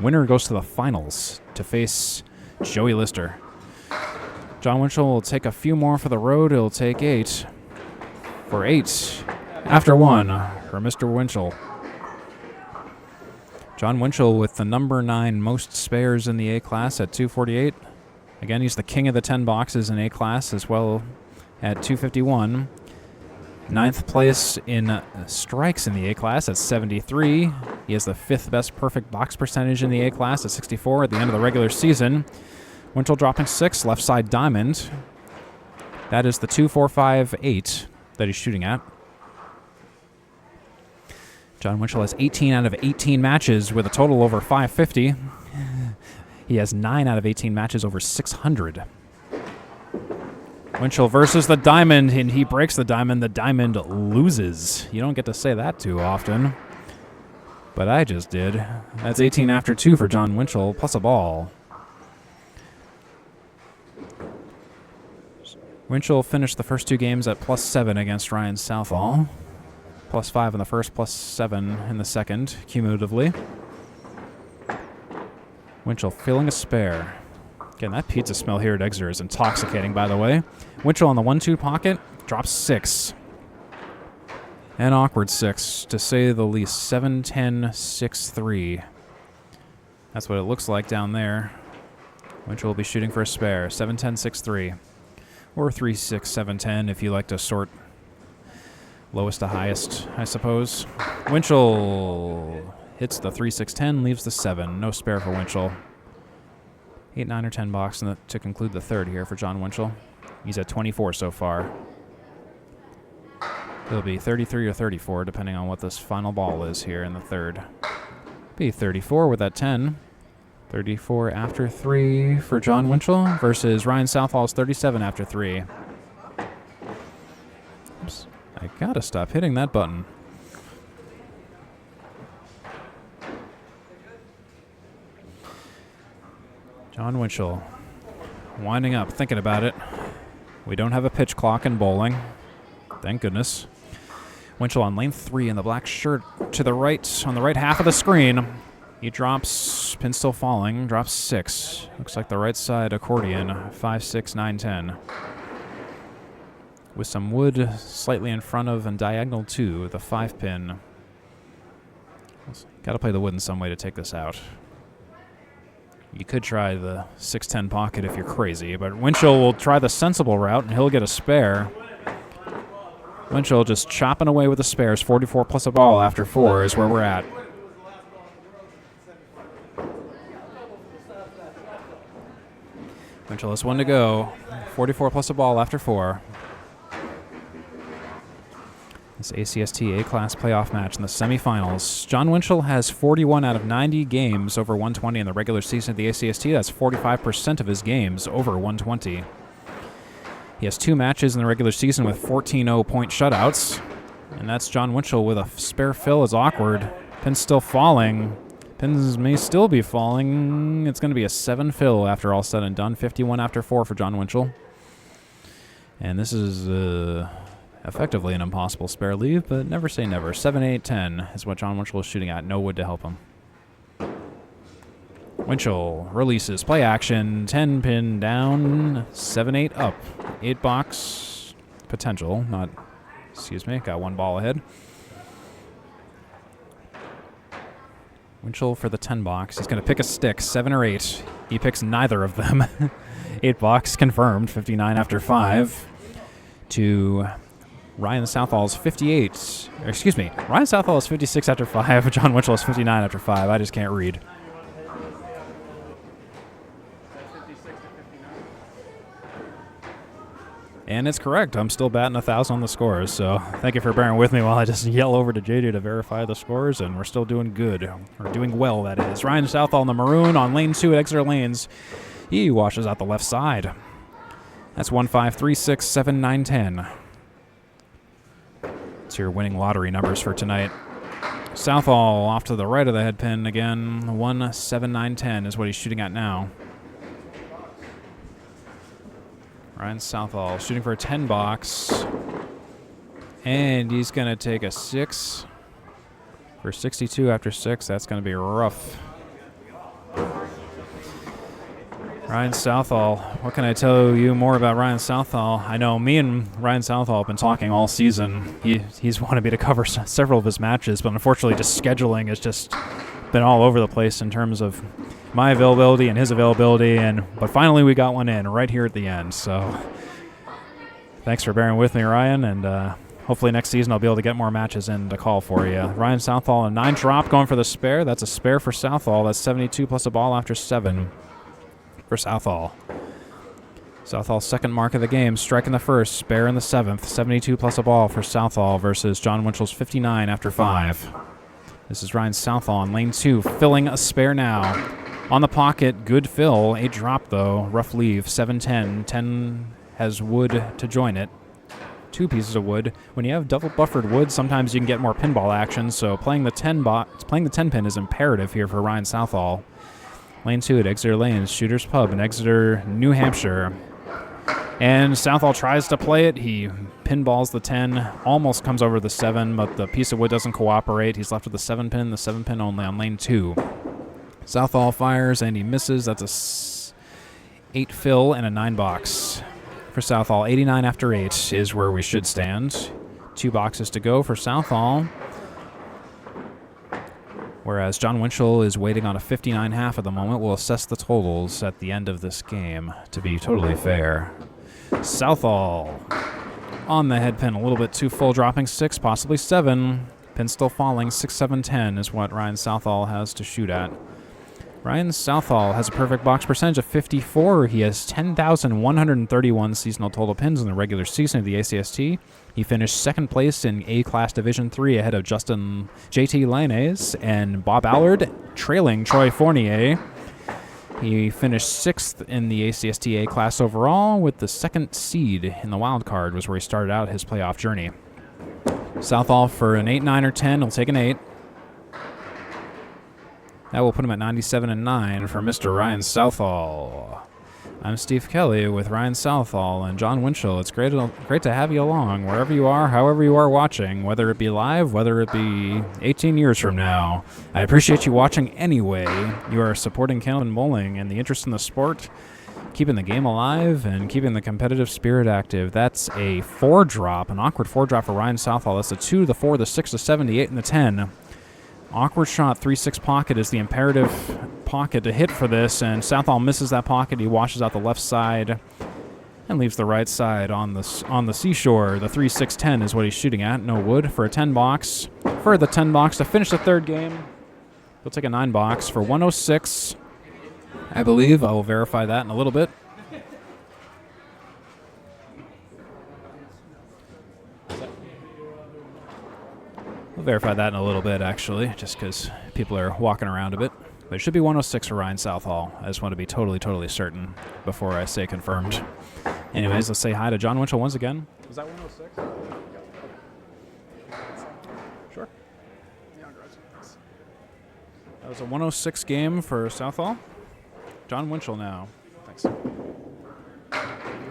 Speaker 1: Winner goes to the finals to face Joey Lister. Jon Winchell will take a few more for the road. He'll take 8 for 8 after 1 for Mr. Winchell. Jon Winchell with the number 9 most spares in the A class at 248. Again, he's the king of the 10 boxes in A class as well at 251. 9th place in strikes in the A class at 73. He has the 5th best perfect box percentage in the A class at 64 at the end of the regular season. Winchell dropping 6, left side diamond. That is the 2, 4, 5, 8 that he's shooting at. Jon Winchell has 18 out of 18 matches with a total over 550. He has 9 out of 18 matches over 600. Winchell versus the diamond, and he breaks the diamond. The diamond loses. You don't get to say that too often, but I just did. That's 18 after 2 for Jon Winchell, plus a ball. Winchell finished the first 2 games at +7 against Ryan Southall. +5 in the first, +7 in the second, cumulatively. Winchell filling a spare. Again, that pizza smell here at Exeter is intoxicating, by the way. Winchell on the 1-2 pocket, drops 6. An awkward 6, to say the least. 7, 10, 6, 3. That's what it looks like down there. Winchell will be shooting for a spare. 7, 10, 6, 3. Or 3, 6, 7, 10 if you like to sort lowest to highest, I suppose. Winchell hits the 3, 6, 10, leaves the 7. No spare for Winchell. 8, 9, or 10 box to conclude the third here for Jon Winchell. He's at 24 so far. He'll be 33 or 34, depending on what this final ball is here in the third. Be 34 with that 10. 34 after 3 for Jon Winchell versus Ryan Southall's 37 after 3. Oops, I gotta stop hitting that button. Jon Winchell winding up, thinking about it. We don't have a pitch clock in bowling. Thank goodness. Winchell on lane 3 in the black shirt to the right, on the right half of the screen. He drops, pin still falling, drops 6. Looks like the right side accordion, 5, 6, 9, 10. With some wood slightly in front of and diagonal to the 5 pin. Got to play the wood in some way to take this out. You could try the 6-10 pocket if you're crazy, but Winchell will try the sensible route, and he'll get a spare. Winchell just chopping away with the spares. 44 plus a ball after 4 is where we're at. Winchell has 1 to go. 44 plus a ball after 4. This ACST A-Class playoff match in the semifinals. Jon Winchell has 41 out of 90 games over 120 in the regular season of the ACST. That's 45% of his games over 120. He has 2 matches in the regular season with 14-0 point shutouts. And that's Jon Winchell with a spare fill is awkward. Pin's still falling. Pins may still be falling. It's going to be a 7 fill after all said and done. 51 after 4 for Jon Winchell. And this is effectively an impossible spare leave, but never say never. 7, 8, 10 is what Jon Winchell is shooting at. No wood to help him. Winchell releases, play action, 10 pin down, 7, 8 up. 8 box potential, not, excuse me, got 1 ball ahead. Winchell for the 10 box. He's going to pick a stick, 7 or 8. He picks neither of them. 8 box confirmed, 59 after 5 to Ryan Southall's 58. Excuse me, Ryan Southall is 56 after 5. Jon Winchell is 59 after 5. I just can't read. And it's correct. I'm still batting 1,000 on the scores, so thank you for bearing with me while I just yell over to JJ to verify the scores, and we're still doing good. We're doing well, that is. Ryan Southall in the maroon on lane 2 at Exeter Lanes. He washes out the left side. That's 1, 5, 3, 6, 7, 9, 10. It's your winning lottery numbers for tonight. Southall off to the right of the head pin again. 1, 7, 9, 10 is what he's shooting at now. Ryan Southall shooting for a 10 box. And he's going to take a 6 for 62 after 6. That's going to be rough. Ryan Southall. What can I tell you more about Ryan Southall? I know me and Ryan Southall have been talking all season. He's wanted me to cover several of his matches, but unfortunately just scheduling has just been all over the place in terms of my availability and his availability, but finally we got one in right here at the end. So thanks for bearing with me, Ryan, and hopefully next season I'll be able to get more matches in to call for you. Ryan Southall, a 9 drop going for the spare. That's a spare for Southall. That's 72 plus a ball after 7 for Southall. Southall's second mark of the game, strike in the first, spare in the 7th. 72 plus a ball for Southall versus Jon Winchell's 59 after 5. This is Ryan Southall on lane 2, filling a spare now. On the pocket, good fill. A drop, though. Rough leave, 7-10. 10 has wood to join it. 2 pieces of wood. When you have double buffered wood, sometimes you can get more pinball action, so playing the 10 pin is imperative here for Ryan Southall. Lane 2 at Exeter Lanes, Shooter's Pub in Exeter, New Hampshire. And Southall tries to play it. He pinballs the 10, almost comes over the 7, but the piece of wood doesn't cooperate. He's left with the 7 pin only on lane 2. Southall fires, and he misses. That's a 8 fill and a 9 box for Southall. 89 after 8 is where we should stand. 2 boxes to go for Southall. Whereas Jon Winchell is waiting on a 59 half at the moment. We'll assess the totals at the end of this game to be totally fair. Southall on the head pin, a little bit too full, dropping 6, possibly 7. Pin still falling, 6, 7, 10 is what Ryan Southall has to shoot at. Ryan Southall has a perfect box percentage of 54. He has 10,131 seasonal total pins in the regular season of the ACST. He finished second place in A-Class Division 3 ahead of JT Lanes and Bob Allard, trailing Troy Fournier. He finished 6th in the ACST A-Class overall, with the 2nd seed in the wild card was where he started out his playoff journey. Southall for an 8, 9, or 10. He'll take an 8. That will put him at 97 and 9 for Mr. Ryan Southall. I'm Steve Kelly with Ryan Southall and Jon Winchell. It's great to have you along wherever you are, however you are watching, whether it be live, whether it be 18 years from now. I appreciate you watching anyway. You are supporting Candlepin Bowling and the interest in the sport, keeping the game alive and keeping the competitive spirit active. That's a 4 drop, an awkward 4 drop for Ryan Southall. That's the 2, the 4, the 6, the 7, the 8, and the 10. Awkward shot, 3-6 pocket is the imperative pocket to hit for this, and Southall misses that pocket. He washes out the left side and leaves the right side on the seashore. The 3-6-10 is what he's shooting at. No wood for a 10 box. For the 10 box to finish the third game, he'll take a 9 box for 106. I believe I will verify that in a little bit. We'll verify that in a little bit, actually, just because people are walking around a bit. But it should be 106 for Ryan Southall. I just want to be totally, totally certain before I say confirmed. Anyways, let's say hi to Jon Winchell once again.
Speaker 2: Was that 106? Sure.
Speaker 1: That was a 106 game for Southall. Jon Winchell now. Thanks.
Speaker 2: You're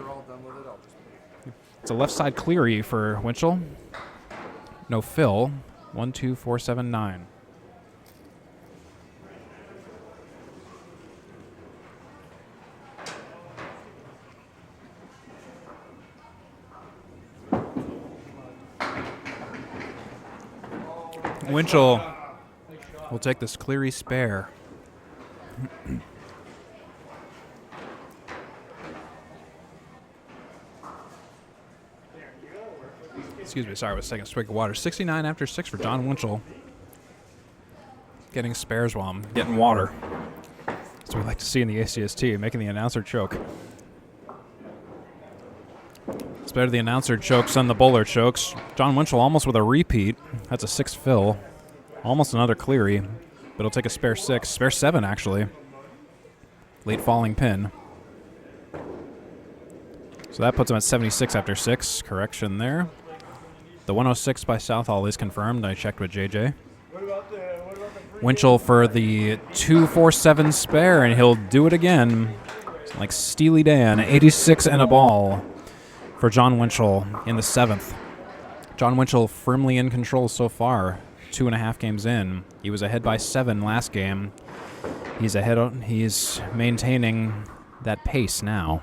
Speaker 2: all done with it. I'll just
Speaker 1: It's a left side cleary for Winchell. No fill. 1, 2, 4, 7, 9. Winchell will take this Cleary spare. Excuse me, sorry, I was taking a swig of water. 69 after 6 for Jon Winchell. Getting spares while I'm getting water. That's what we like to see in the ACST, making the announcer choke. It's better the announcer chokes than the bowler chokes. Jon Winchell almost with a repeat. That's a 6 fill. Almost another Cleary, but he'll take a spare 6. Spare 7, actually. Late falling pin. So that puts him at 76 after 6. Correction there. The 106 by Southall is confirmed. I checked with JJ. Winchell for the 2-4-7 spare, and he'll do it again. Like Steely Dan, 86 and a ball for Jon Winchell in the 7th. Jon Winchell firmly in control so far, 2.5 games in. He was ahead by 7 last game. He's maintaining that pace now.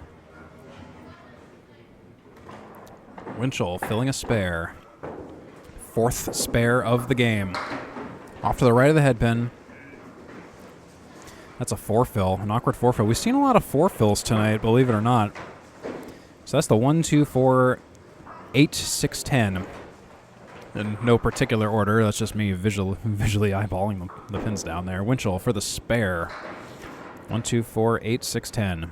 Speaker 1: Winchell filling a spare. 4th spare of the game. Off to the right of the head pin. That's a 4 fill, an awkward 4 fill. We've seen a lot of 4 fills tonight, believe it or not. So that's the 1, 2, 4, 8, 6, 10. In no particular order. That's just me visually eyeballing the pins down there. Winchell for the spare. 1, 2, 4, 8, 6, 10.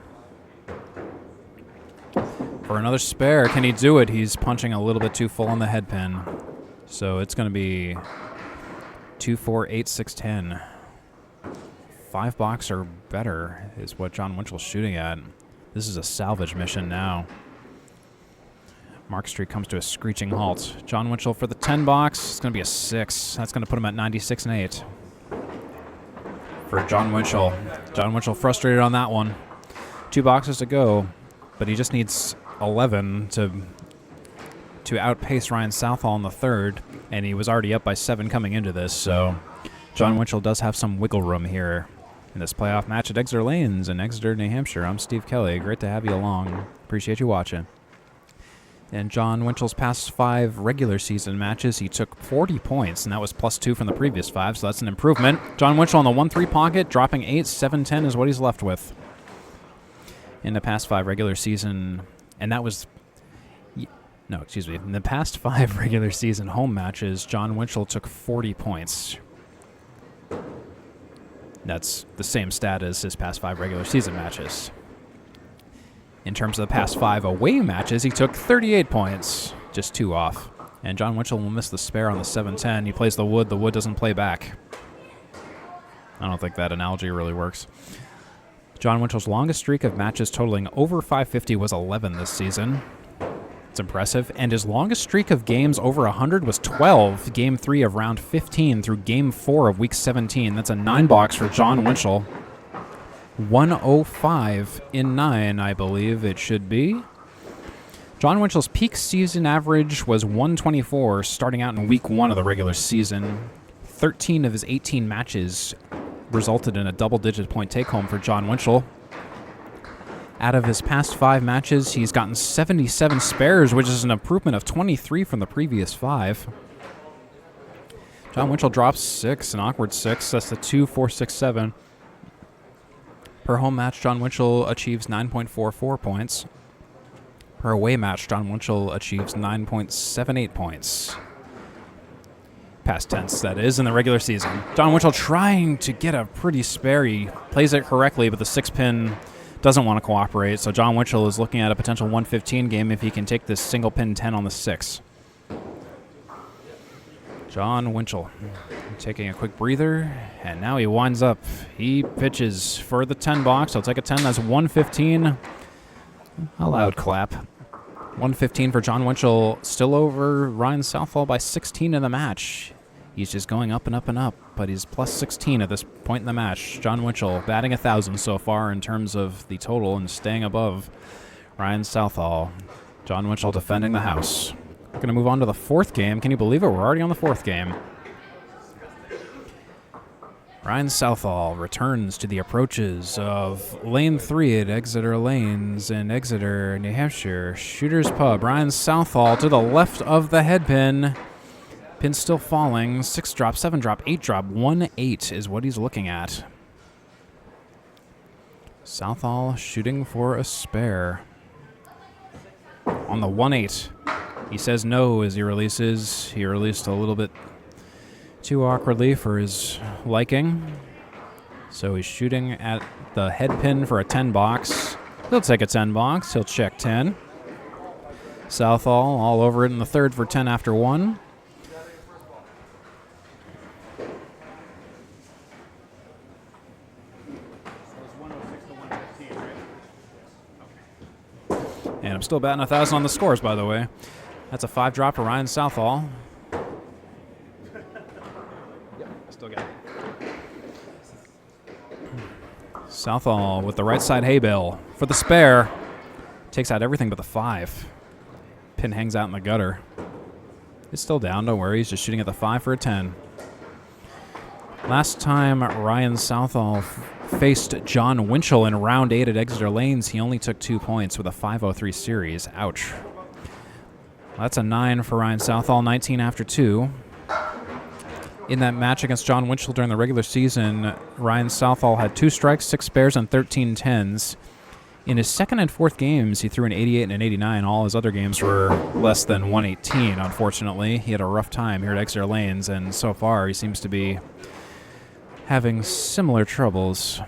Speaker 1: For another spare, can he do it? He's punching a little bit too full on the head pin. So it's going to be 2, 4, 8, 6, 10. 5 box or better is what Jon Winchell's shooting at. This is a salvage mission now. Mark Street comes to a screeching halt. Jon Winchell for the 10 box. It's going to be a 6. That's going to put him at 96 and 8. For Jon Winchell. Jon Winchell frustrated on that one. 2 boxes to go, but he just needs 11 to outpace Ryan Southall in the 3rd, and he was already up by 7 coming into this, so Jon Winchell does have some wiggle room here in this playoff match at Exeter Lanes in Exeter, New Hampshire. I'm Steve Kelly. Great to have you along. Appreciate you watching. In Jon Winchell's past 5 regular season matches, he took 40 points, and that was +2 from the previous 5, so that's an improvement. Jon Winchell on the 1-3 pocket, dropping 8, 7-10 is what he's left with. In the past 5 regular season, and that was... No, excuse me. In the past 5 regular season home matches, Jon Winchell took 40 points. That's the same stat as his past 5 regular season matches. In terms of the past 5 away matches, he took 38 points, just 2 off. And Jon Winchell will miss the spare on the 7-10. He plays the wood doesn't play back. I don't think that analogy really works. Jon Winchell's longest streak of matches totaling over 550 was 11 this season. It's impressive. And his longest streak of games over 100 was 12, Game 3 of Round 15 through Game 4 of Week 17. That's a 9 box for Jon Winchell. 105 in 9, I believe it should be. Jon Winchell's peak season average was 124 starting out in Week 1 of the regular season. 13 of his 18 matches resulted in a double-digit point take-home for Jon Winchell. Out of his past 5 matches, he's gotten 77 spares, which is an improvement of 23 from the previous 5. Jon Winchell drops 6, an awkward 6. That's the 2, 4, 6, 7. Per home match, Jon Winchell achieves 9.44 points. Per away match, Jon Winchell achieves 9.78 points. Past tense, that is, in the regular season. Jon Winchell trying to get a pretty spare. He plays it correctly, but the 6-pin doesn't want to cooperate, so Jon Winchell is looking at a potential 115 game if he can take this single pin 10 on the 6. Jon Winchell taking a quick breather, and now he winds up. He pitches for the 10 box. He'll take a 10. That's 115. A loud clap. 115 for Jon Winchell, still over Ryan Southall by 16 in the match. He's just going up and up and up, but he's plus 16 at this point in the match. Jon Winchell batting 1,000 so far in terms of the total and staying above Ryan Southall. Jon Winchell defending the house. We're going to move on to the 4th game. Can you believe it? We're already on the 4th game. Ryan Southall returns to the approaches of Lane 3 at Exeter Lanes in Exeter, New Hampshire. Shooter's Pub. Ryan Southall to the left of the head pin. Pin still falling. 6 drop, 7 drop, 8 drop. 1-8 is what he's looking at. Southall shooting for a spare. On the 1-8. He says no as he releases. He released a little bit too awkwardly for his liking. So he's shooting at the head pin for a 10 box. He'll take a 10 box. He'll check 10. Southall all over it in the third for 10 after 1. And I'm still batting 1,000 on the scores, by the way. That's a 5 drop for Ryan Southall. Yep, still got it. Southall with the right side hay bale for the spare. Takes out everything but the 5. Pin hangs out in the gutter. It's still down, don't worry. He's just shooting at the 5 for a 10. Last time Ryan Southall faced Jon Winchell in round 8 at Exeter Lanes, he only took 2 points with a 5.03 series. Ouch. That's a 9 for Ryan Southall, 19 after 2. In that match against Jon Winchell during the regular season, Ryan Southall had 2 strikes, 6 spares, and 13 tens. In his second and fourth games, he threw an 88 and an 89. All his other games were less than 118, unfortunately. He had a rough time here at Exeter Lanes, and so far he seems to be having similar troubles.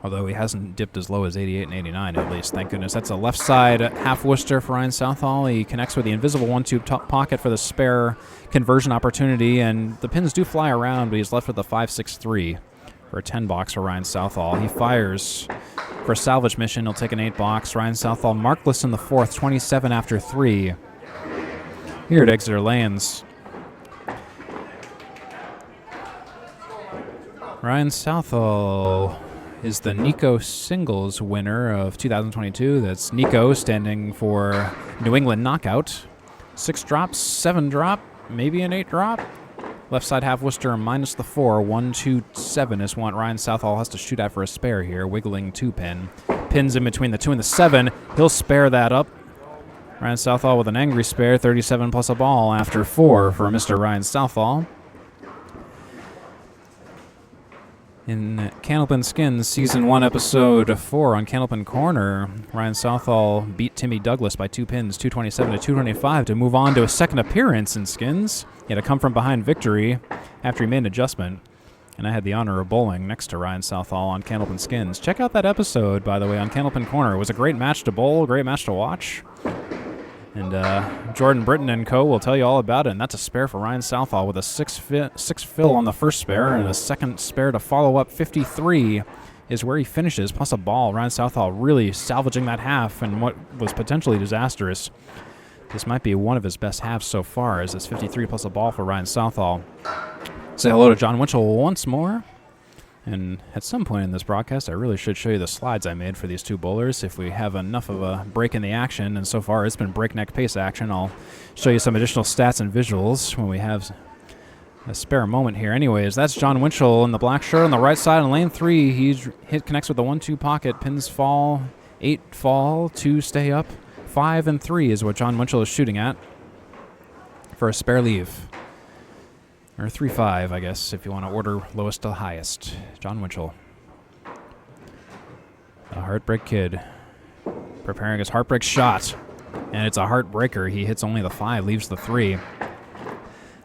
Speaker 1: Although he hasn't dipped as low as 88 and 89, at least, thank goodness. That's a left side half Worcester for Ryan Southall. He connects with the invisible 1-2 top pocket for the spare conversion opportunity, and the pins do fly around, but he's left with a 5.63 for a 10 box for Ryan Southall. He fires for a salvage mission. He'll take an 8 box. Ryan Southall markless in the fourth, 27 after 3. Here at Exeter Lanes, Ryan Southall is the Nico singles winner of 2022. That's Nico standing for New England Knockout. 6 drops, 7 drop, maybe an 8 drop. Left side half Worcester minus the 4. 1, 2, 7 is what Ryan Southall has to shoot at for a spare here. Wiggling 2 pin. Pins in between the 2 and the 7. He'll spare that up. Ryan Southall with an angry spare. 37 plus a ball after 4 for Mr. Ryan Southall. In Candlepin Skins Season 1, Episode 4 on Candlepin Corner, Ryan Southall beat Timmy Douglas by 2 pins, 227 to 225, to move on to a second appearance in Skins. He had a come-from-behind victory after he made an adjustment, and I had the honor of bowling next to Ryan Southall on Candlepin Skins. Check out that episode, by the way, on Candlepin Corner. It was a great match to bowl, a great match to watch. And Jordan Britton and co. will tell you all about it, and that's a spare for Ryan Southall with a 6 fill on the first spare and a second spare to follow up. 53 is where he finishes, plus a ball. Ryan Southall really salvaging that half and what was potentially disastrous. This might be one of his best halves so far, as it's 53 plus a ball for Ryan Southall. Say hello to Jon Winchell once more. And at some point in this broadcast, I really should show you the slides I made for these 2 bowlers if we have enough of a break in the action. And so far, it's been breakneck pace action. I'll show you some additional stats and visuals when we have a spare moment here. Anyways, that's Jon Winchell in the black shirt on the right side in lane 3. He connects with the 1-2 pocket. Pins fall, 8 fall, 2 stay up. 5 and 3 is what Jon Winchell is shooting at for a spare leave. Or 3-5, I guess, if you want to order lowest to highest. Jon Winchell. A Heartbreak Kid. Preparing his Heartbreak shot. And it's a heartbreaker. He hits only the 5, leaves the 3.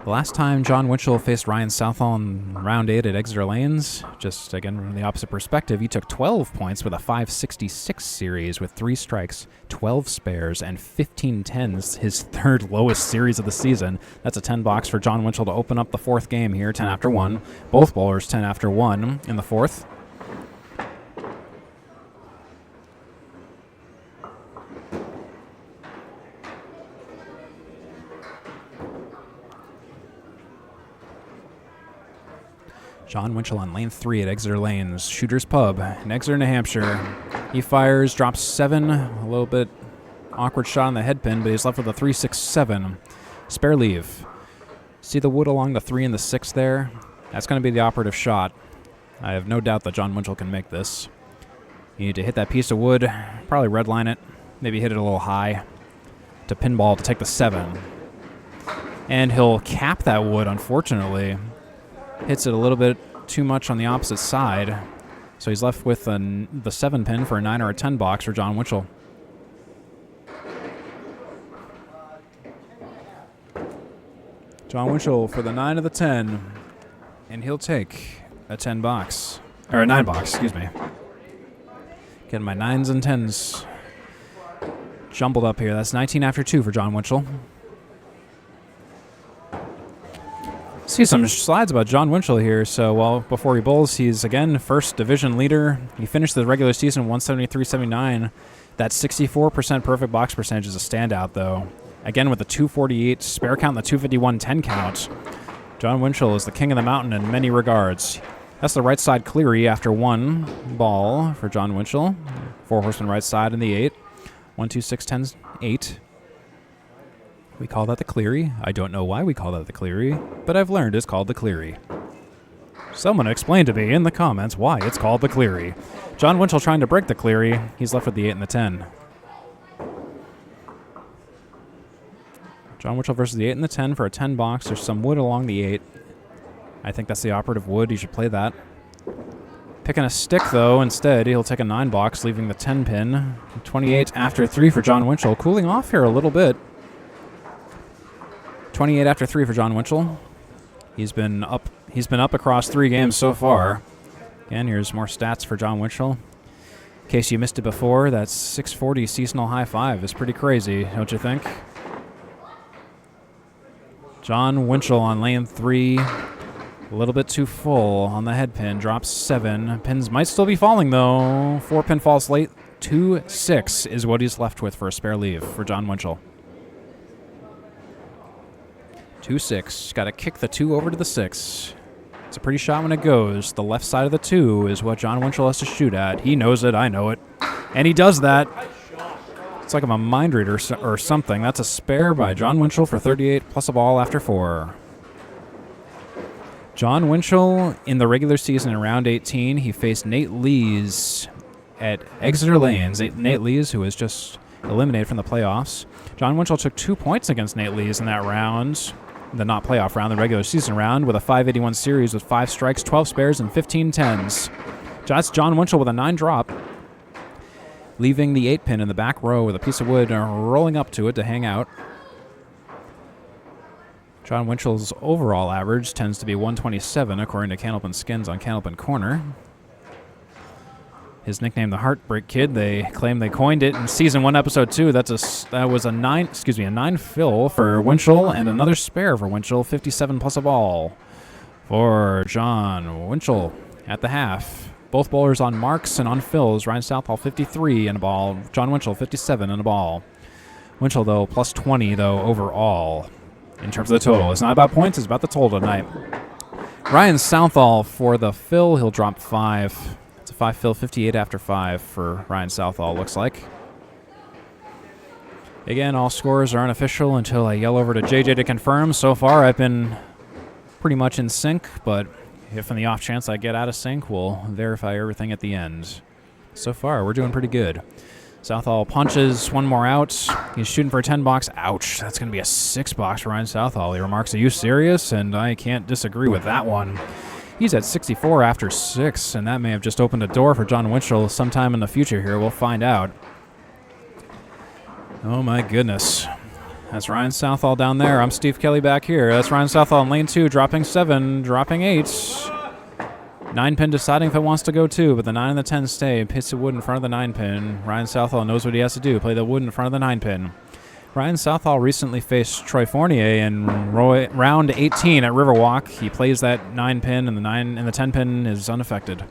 Speaker 1: The last time Jon Winchell faced Ryan Southall in round 8 at Exeter Lanes, just again from the opposite perspective, he took 12 points with a 5.66 series with 3 strikes, 12 spares, and 15 tens, his third lowest series of the season. That's a 10 box for Jon Winchell to open up the 4th game here, 10 after 1. Both bowlers 10 after 1 in the 4th. Jon Winchell on lane 3 at Exeter Lanes, Shooter's Pub in Exeter, New Hampshire. He fires, drops 7, a little bit awkward shot on the head pin, but he's left with a 3.67. Spare leave. See the wood along the 3 and the 6 there? That's going to be the operative shot. I have no doubt that Jon Winchell can make this. You need to hit that piece of wood, probably redline it, maybe hit it a little high to pinball to take the 7. And he'll cap that wood, unfortunately. Hits it a little bit too much on the opposite side. So he's left with the 7 pin for a 9 or a 10 box for Jon Winchell. Jon Winchell for the 9 of the 10. And he'll take a 10 box. Or a 9 box, excuse me. Getting my 9s and 10s jumbled up here. That's 19 after 2 for Jon Winchell. See some slides about Jon Winchell here. So, well, before he bowls, he's, again, first division leader. He finished the regular season 173.79. That 64% perfect box percentage is a standout, though. Again, with the 248 spare count and the 251 10 count, Jon Winchell is the king of the mountain in many regards. That's the right side Cleary after 1 ball for Jon Winchell. 4 horseman right side in the 8. 1, 2, 6, 10, 8. We call that the Cleary. I don't know why we call that the Cleary, but I've learned it's called the Cleary. Someone explain to me in the comments why it's called the Cleary. Jon Winchell trying to break the Cleary. He's left with the 8 and the 10. Jon Winchell versus the 8 and the 10 for a 10 box. There's some wood along the 8. I think that's the operative wood. He should play that. Picking a stick, though, instead. He'll take a 9 box, leaving the 10 pin. 28 after 3 for Jon Winchell. Cooling off here a little bit. 28 after 3 for Jon Winchell. He's been up across 3 games so far. Again, here's more stats for Jon Winchell. In case you missed it before, that 640 seasonal high 5 is pretty crazy, don't you think? Jon Winchell on lane 3. A little bit too full on the head pin. Drops 7. Pins might still be falling, though. 4 pin falls late. 2-6 is what he's left with for a spare leave for Jon Winchell. 2-6. Got to kick the 2 over to the 6. It's a pretty shot when it goes. The left side of the 2 is what Jon Winchell has to shoot at. He knows it. I know it. And he does that. It's like I'm a mind reader or something. That's a spare by Jon Winchell for 38 plus a ball after 4. Jon Winchell in the regular season in round 18, he faced Nate Lees at Exeter Lanes. Nate Lees, who was just eliminated from the playoffs. Jon Winchell took 2 points against Nate Lees in that round, the not playoff round, the regular season round, with a 581 series with 5 strikes, 12 spares, and 15 tens. That's Jon Winchell with a 9 drop, leaving the 8 pin in the back row with a piece of wood rolling up to it to hang out. Jon Winchell's overall average tends to be 127, according to Candlepin Skins on Candlepin Corner. His nickname, the Heartbreak Kid, they claim they coined it in Season 1, Episode 2. That was a 9 fill for Winchell and another spare for Winchell, 57 plus a ball for Jon Winchell at the half. Both bowlers on marks and on fills. Ryan Southall, 53 and a ball. Jon Winchell, 57 and a ball. Winchell, though, plus 20, though, overall in terms of the total. It's not about points, it's about the total tonight. Ryan Southall for the fill, he'll drop 5. It's a 5 fill, 58 after 5 for Ryan Southall, looks like. Again, all scores are unofficial until I yell over to JJ to confirm. So far, I've been pretty much in sync, but if in the off chance I get out of sync, we'll verify everything at the end. So far, we're doing pretty good. Southall punches 1 more out. He's shooting for a 10 box. Ouch, that's going to be a 6 box for Ryan Southall. He remarks, "Are you serious?" And I can't disagree with that one. He's at 64 after 6, and that may have just opened a door for Jon Winchell sometime in the future here. We'll find out. Oh my goodness. That's Ryan Southall down there. I'm Steve Kelly back here. That's Ryan Southall in lane 2, dropping 7, dropping 8. 9 pin deciding if it wants to go 2, but the 9 and the 10 stay. Hits the wood in front of the 9 pin. Ryan Southall knows what he has to do. Play the wood in front of the 9 pin. Ryan Southall recently faced Troy Fournier in round 18 at Riverwalk. He plays that 9 pin, and the 9 and the 10 pin is unaffected.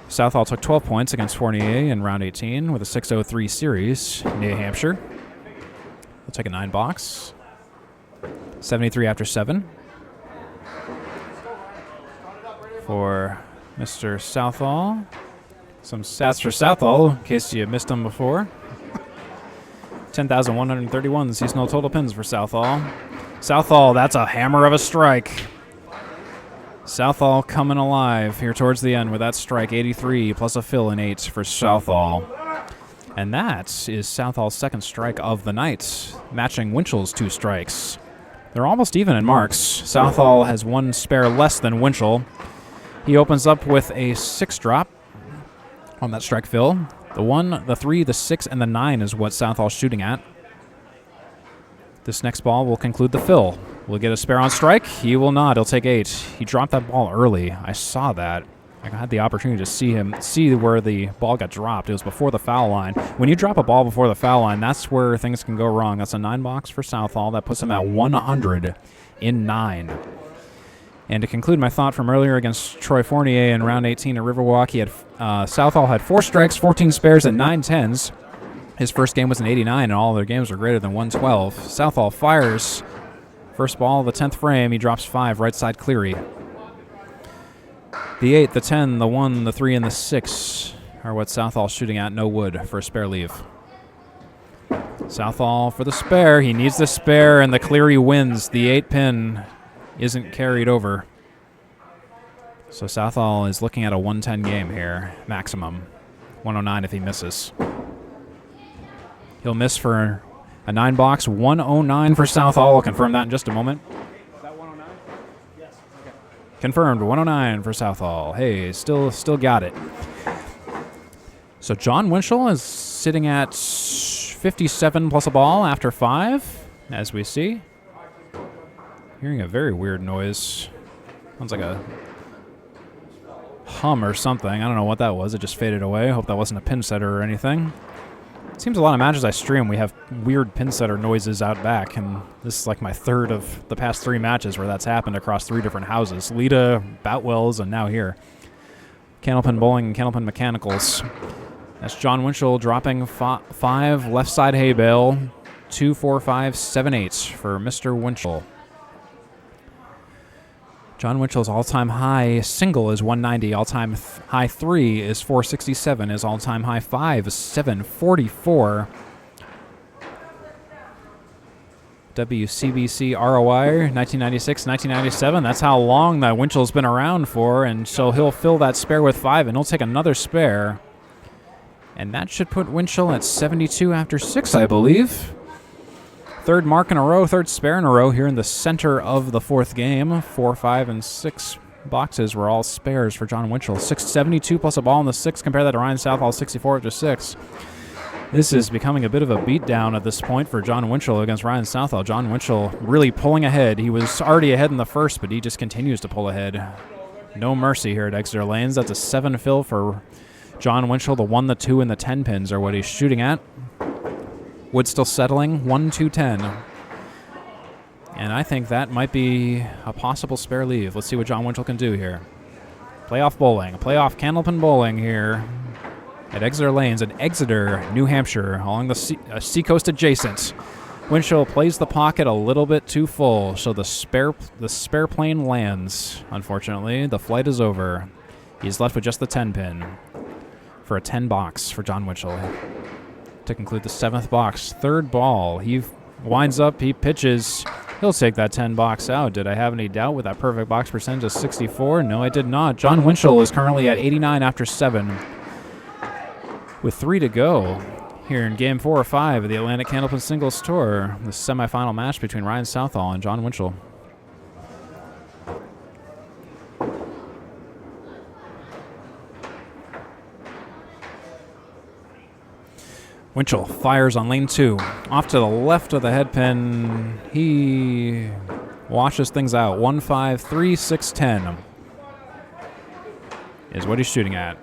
Speaker 1: Southall took 12 points against Fournier in round 18 with a 603 series, New Hampshire. He'll take a 9 box. 73 after 7. For Mr. Southall. Some stats for Southall, in case you missed them before. 10,131 seasonal total pins for Southall. Southall, that's a hammer of a strike. Southall coming alive here towards the end with that strike, 83 plus a fill in 8 for Southall. And that is Southall's 2nd strike of the night, matching Winchell's 2 strikes. They're almost even in marks. Southall has 1 spare less than Winchell. He opens up with a 6 drop on that strike fill. The 1, the 3, the 6, and the 9 is what Southall's shooting at. This next ball will conclude the fill. Will get a spare on strike? He will not. He'll take 8. He dropped that ball early. I saw that. I had the opportunity to see where the ball got dropped. It was before the foul line. When you drop a ball before the foul line, that's where things can go wrong. That's a 9 box for Southall. That puts them at 100 in 9. And to conclude my thought from earlier against Troy Fournier in round 18 at Riverwalk, Southall had 4 strikes, 14 spares, and 9 tens. His first game was an 89, and all their games were greater than 112. Southall fires. First ball of the 10th frame. He drops 5, right side Cleary. The 8, the 10, the 1, the 3, and the 6 are what Southall's shooting at. No wood for a spare leave. Southall for the spare. He needs the spare, and the Cleary wins. The 8 pin isn't carried over. So Southall is looking at a 110 game here, maximum. 109 if he misses. He'll miss for a 9 box. 109 for Southall. I'll confirm that in just a moment.
Speaker 2: Is that 109? Yes. Okay.
Speaker 1: Confirmed, 109 for Southall. Hey, still got it. So Jon Winchell is sitting at 57 plus a ball after 5, as we see. Hearing a very weird noise. Sounds like a hum or something. I don't know what that was. It just faded away. I hope that wasn't a pin setter or anything. It seems a lot of matches I stream, we have weird pin setter noises out back, and this is like my third of the past 3 matches where that's happened across 3 different houses. Lita, Boutwell's, and now here. Candlepin Bowling and Candlepin Mechanicals. That's Jon Winchell dropping 5 left side hay bale, 2, 4, 5, 7, 8 for Mr. Winchell. Jon Winchell's all-time high single is 190. All-time high 3 is 467. His all-time high 5 is 744. WCBC ROI 1996, 1997. That's how long that Winchell's been around for, and so he'll fill that spare with 5, and he'll take another spare. And that should put Winchell at 72 after 6, I believe. Third mark in a row, third spare in a row here in the center of the 4th game. 4, 5, and 6 boxes were all spares for Jon Winchell. 672 plus a ball in the 6. Compare that to Ryan Southall, 64 after 6. This is becoming a bit of a beatdown at this point for Jon Winchell against Ryan Southall. Jon Winchell really pulling ahead. He was already ahead in the first, but he just continues to pull ahead. No mercy here at Exeter Lanes. That's a 7 fill for Jon Winchell. The 1, the 2, and the 10 pins are what he's shooting at. Wood still settling, 1, 2, 10. And I think that might be a possible spare leave. Let's see what Jon Winchell can do here. Playoff bowling, playoff Candlepin Bowling here at Exeter Lanes in Exeter, New Hampshire, along the seacoast adjacent. Winchell plays the pocket a little bit too full, so the spare plane lands. Unfortunately, the flight is over. He's left with just the 10 pin for a 10 box for Jon Winchell. To conclude the 7th box. Third ball. He winds up, he pitches. He'll take that 10 box out. Did I have any doubt with that perfect box percentage of 64? No, I did not. Jon Winchell is currently at 89 after 7. With 3 to go here in Game 4 or 5 of the Atlantic Candlepin Singles Tour, the semifinal match between Ryan Southall and Jon Winchell. Winchell fires on lane 2. Off to the left of the head pin. He washes things out. 1, 5, 3, 6, 10 is what he's shooting at.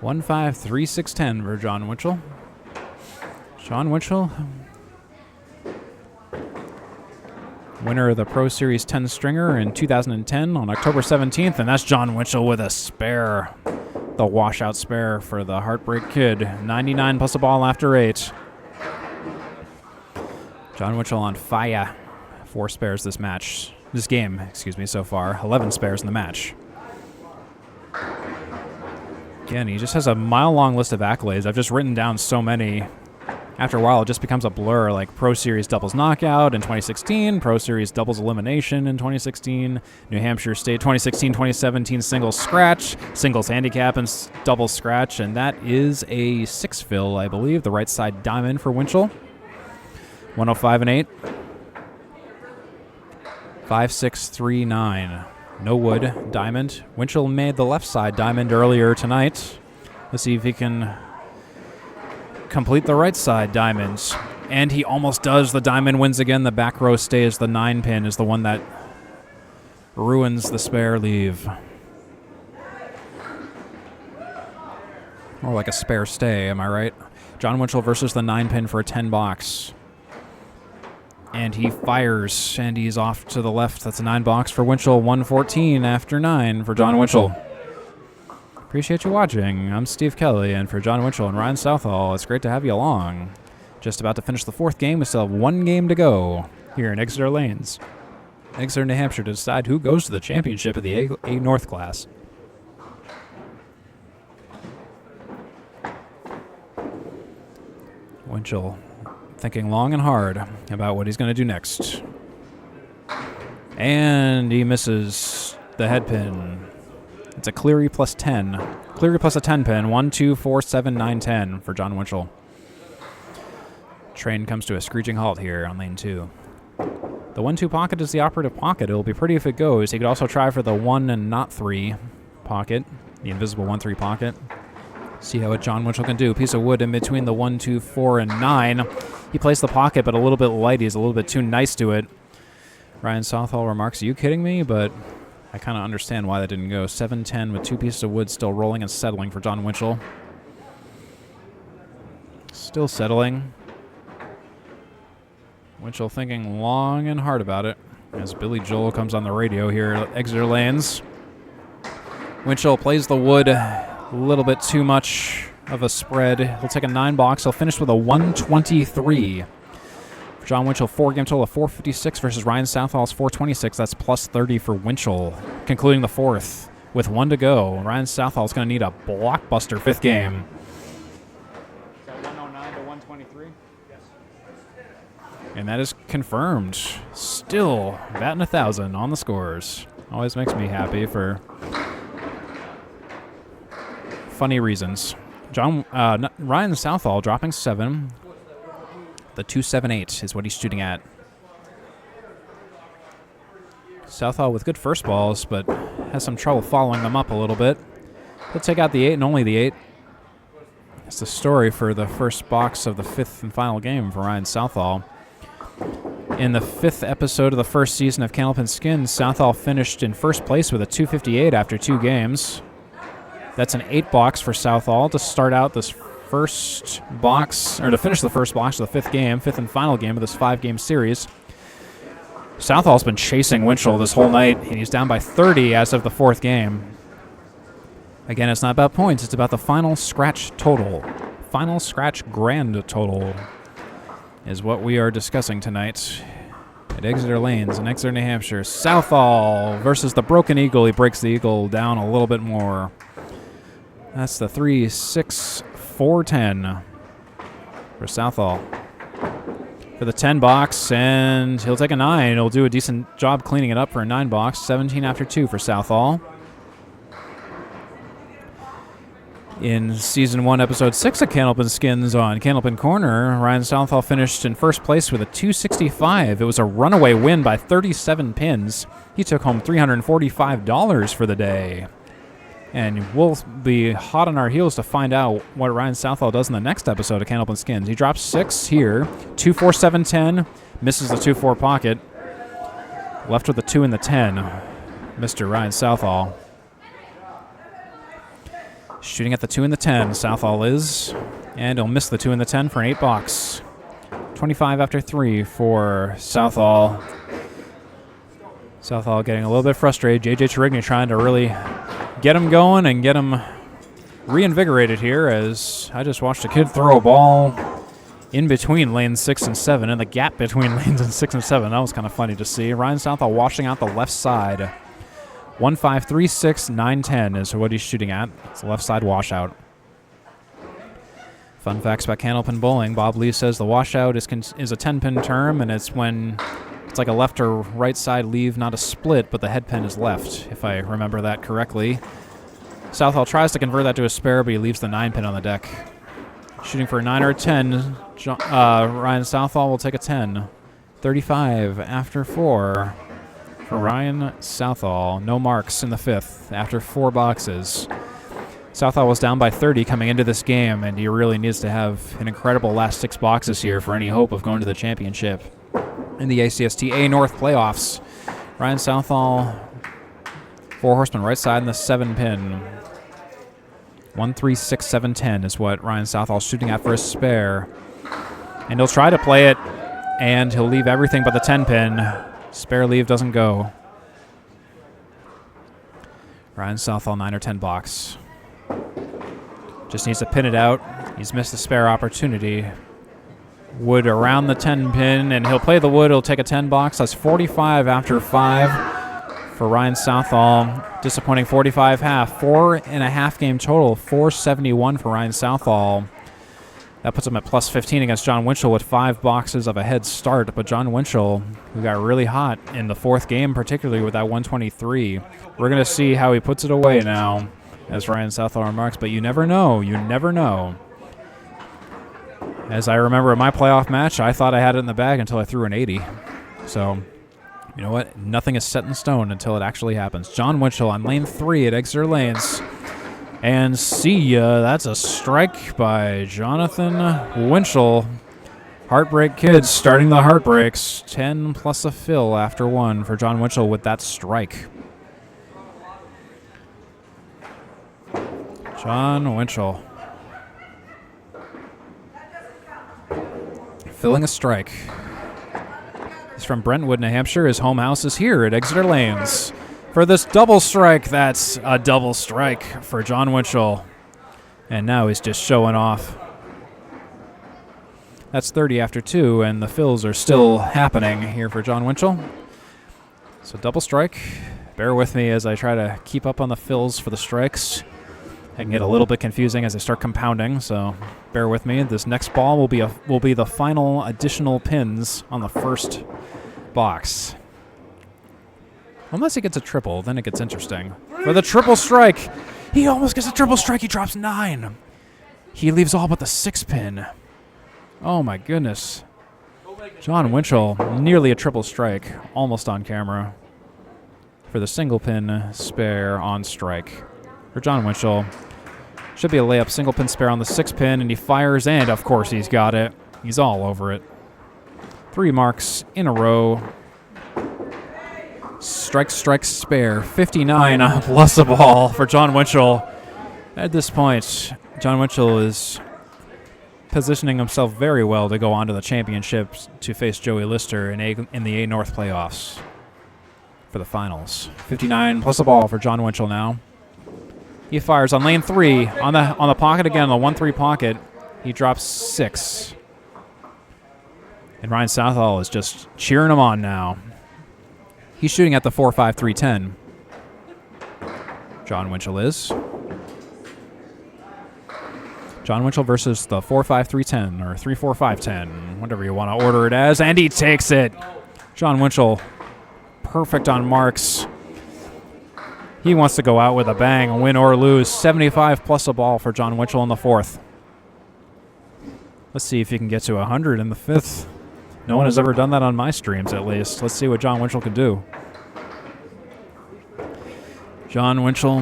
Speaker 1: 1, 5, 3, 6, 10 for Jon Winchell. Jon Winchell, winner of the Pro Series 10 stringer in 2010 on October 17th, and that's Jon Winchell with a spare. The washout spare for the Heartbreak Kid. 99 plus a ball after 8. Jon Winchell on fire. 4 spares this game, so far. 11 spares in the match. Again, he just has a mile-long list of accolades. I've just written down so many. After a while, it just becomes a blur, like Pro Series Doubles Knockout in 2016, Pro Series Doubles Elimination in 2016, New Hampshire State 2016-2017 Singles Scratch, Singles Handicap, and Doubles Scratch, and that is a 6 fill, I believe, the right side diamond for Winchell. 105 and 8. 5, 6, 3, 9. No wood, diamond. Winchell made the left side diamond earlier tonight. Let's see if he can complete the right side diamonds, and he almost does. The diamond wins again. The back row stays. The 9 pin is the one that ruins the spare leave. More like a spare stay, am I right? Jon Winchell versus the 9-pin for a 10 box. And he fires, and he's off to the left. That's a 9 box for Winchell. 114 after 9 for Jon Winchell. Appreciate you watching. I'm Steve Kelly, and for Jon Winchell and Ryan Southall, it's great to have you along. Just about to finish the 4th game. We still have 1 game to go here in Exeter Lanes, Exeter, New Hampshire, to decide who goes to the championship of the A North class. Winchell thinking long and hard about what he's going to do next. And he misses the head pin. It's a Cleary plus 10. Cleary plus a 10 pin. 1, 2, 4, 7, 9, 10 for Jon Winchell. Train comes to a screeching halt here on lane 2. The 1-2 pocket is the operative pocket. It'll be pretty if it goes. He could also try for the 1 and not 3 pocket, the invisible 1-3 pocket. See how what Jon Winchell can do. Piece of wood in between the 1, 2, 4, and 9. He plays the pocket, but a little bit light. He's a little bit too nice to it. Ryan Southall remarks, "Are you kidding me?" But I kind of understand why that didn't go. 7-10 with 2 pieces of wood still rolling and settling for Jon Winchell. Still settling. Winchell thinking long and hard about it as Billy Joel comes on the radio here at Exeter Lanes. Winchell plays the wood. A little bit too much of a spread. He'll take a 9 box. He'll finish with a 123. For Jon Winchell, 4-game total of 456 versus Ryan Southall's 426. That's plus 30 for Winchell. Concluding the 4th with 1 to go. Ryan Southall's going to need a blockbuster 5th game.
Speaker 2: Is that 109 to 123? Yes.
Speaker 1: And that is confirmed. Still batting 1,000 on the scores. Always makes me happy for funny reasons. Ryan Southall dropping 7. The 278 is what he's shooting at. Southall with good first balls, but has some trouble following them up a little bit. He'll take out the 8 and only the 8. That's the story for the first box of the 5th and final game for Ryan Southall. In the 5th episode of the first season of Candlepin Skins, Southall finished in first place with a 258 after 2 games. That's an 8 box for Southall to start out this first box, or to finish the first box of the 5th game, 5th and final game of this 5-game series. Southall's been chasing Winchell this whole night, and he's down by 30 as of the 4th game. Again, it's not about points, it's about the final scratch total. Final scratch grand total is what we are discussing tonight at Exeter Lanes in Exeter, New Hampshire. Southall versus the Broken Eagle. He breaks the Eagle down a little bit more. That's the 3, 6, 4, 10 for Southall. For the 10 box, and he'll take a 9. He'll do a decent job cleaning it up for a 9 box. 17 after 2 for Southall. In Season 1, Episode 6 of Candlepin Skins on Candlepin Corner, Ryan Southall finished in first place with a 265. It was a runaway win by 37 pins. He took home $345 for the day. And we'll be hot on our heels to find out what Ryan Southall does in the next episode of Candlepin Skins. He drops 6 here. 2, 4, 7, 10. Misses the 2, 4 pocket. Left with the 2 and the 10. Mr. Ryan Southall. Shooting at the 2 and the 10, Southall is. And he'll miss the 2 and the 10 for an 8 box. 25 after 3 for Southall. Southall getting a little bit frustrated. JJ Charigny trying to really get him going and get him reinvigorated here, as I just watched a kid throw a ball in between lanes 6 and 7, and the gap between lanes 6 and 7. That was kind of funny to see. Ryan Southall washing out the left side. 1, 5, 3, 6, 9, 10 is what he's shooting at. It's a left side washout. Fun facts about Candlepin bowling. Bob Lee says the washout is a 10-pin term, and it's when it's like a left or right side leave, not a split, but the head pin is left, if I remember that correctly. Southall tries to convert that to a spare, but he leaves the 9 pin on the deck. Shooting for a 9 or a 10, Ryan Southall will take a 10. 35 after 4 for Ryan Southall. No marks in the 5th after 4 boxes. Southall was down by 30 coming into this game, and he really needs to have an incredible last 6 boxes here for any hope of going to the championship in the ACST A North playoffs. Ryan Southall 4 horsemen right side in the 7 pin. 1, 3, 6, 7, 10 is what Ryan Southall's shooting at for a spare. And he'll try to play it, and he'll leave everything but the 10 pin. Spare leave doesn't go. Ryan Southall 9 or 10 box. Just needs to pin it out. He's missed the spare opportunity. Wood around the 10 pin, and he'll play the wood. He'll take a 10 box. That's 45 after 5 for Ryan Southall. Disappointing 45 half. 4.5 game total. 471 for Ryan Southall. That puts him at plus 15 against Jon Winchell with 5 boxes of a head start. But Jon Winchell, who got really hot in the 4th game, particularly with that 123. We're going to see how he puts it away now, as Ryan Southall remarks. But you never know. You never know. As I remember in my playoff match, I thought I had it in the bag until I threw an 80. So, you know what? Nothing is set in stone until it actually happens. Jon Winchell on lane 3 at Exeter Lanes. And see ya. That's a strike by Jonathan Winchell. Heartbreak Kids starting the heartbreaks. 10 plus a fill after 1 for Jon Winchell with that strike. Jon Winchell. Filling a strike. He's from Brentwood, New Hampshire. His home house is here at Exeter Lanes. For this double strike, that's a double strike for Jon Winchell. And now he's just showing off. That's 30 after 2, and the fills are still happening here for Jon Winchell. So double strike. Bear with me as I try to keep up on the fills for the strikes. It can get a little bit confusing as I start compounding, so bear with me. This next ball will be the final additional pins on the first box. Unless he gets a triple, then it gets interesting. For the triple strike, he almost gets a triple strike. He drops 9. He leaves all but the 6 pin. Oh my goodness. Jon Winchell, nearly a triple strike, almost on camera. For the single pin spare on strike. For Jon Winchell, should be a layup single pin spare on the 6 pin, and he fires, and of course he's got it. He's all over it. 3 marks in a row. Strike, strike, spare. 59 plus a ball for Jon Winchell. At this point, Jon Winchell is positioning himself very well to go on to the championships to face Joey Lister in the A North playoffs for the finals. 59 plus a ball for Jon Winchell now. He fires on lane 3 on the pocket again, on the 1-3 pocket. He drops 6. And Ryan Southall is just cheering him on now. He's shooting at the 4-5-3-10. Jon Winchell is. Jon Winchell versus the 4-5-3-10 or 3-4-5-10, whatever you want to order it as, and he takes it. Jon Winchell, perfect on marks. He wants to go out with a bang, win or lose. 75 plus a ball for Jon Winchell in the 4th. Let's see if he can get to 100 in the 5th. No one has ever done that on my streams, at least. Let's see what Jon Winchell can do. Jon Winchell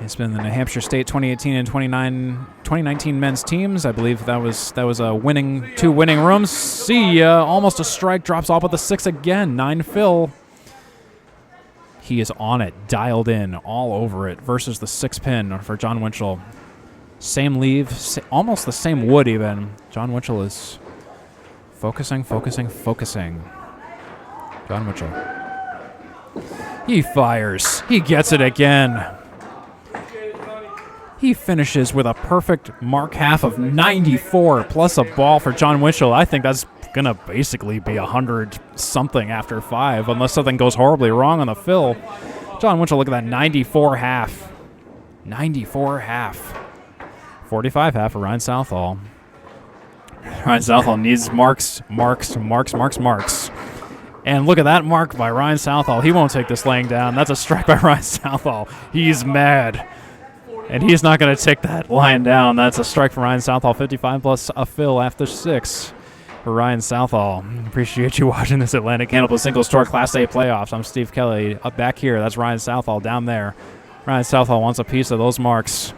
Speaker 1: has been in the New Hampshire State 2018 and 2019 men's teams. I believe that was a winning 2 winning rooms. See ya. Almost a strike. Drops off with a 6 again. 9 fill. He is on it, dialed in, all over it, versus the 6 pin for Jon Winchell. Same leave, almost the same wood even. Jon Winchell is focusing. Jon Winchell. He fires. He gets it again. He finishes with a perfect mark half of 94 plus a ball for Jon Winchell. I think that's going to basically be 100-something after 5, unless something goes horribly wrong on the fill. Jon Winchell, look at that, 94 half. 94 half. 45 half for Ryan Southall. Ryan Southall needs marks. And look at that mark by Ryan Southall. He won't take this laying down. That's a strike by Ryan Southall. He's mad. And he's not going to take that lying down. That's a strike from Ryan Southall. 55 plus a fill after 6 for Ryan Southall. Appreciate you watching this Atlantic Cannibal Singles Tour Class A playoffs. I'm Steve Kelly. Up back here, that's Ryan Southall down there. Ryan Southall wants a piece of those marks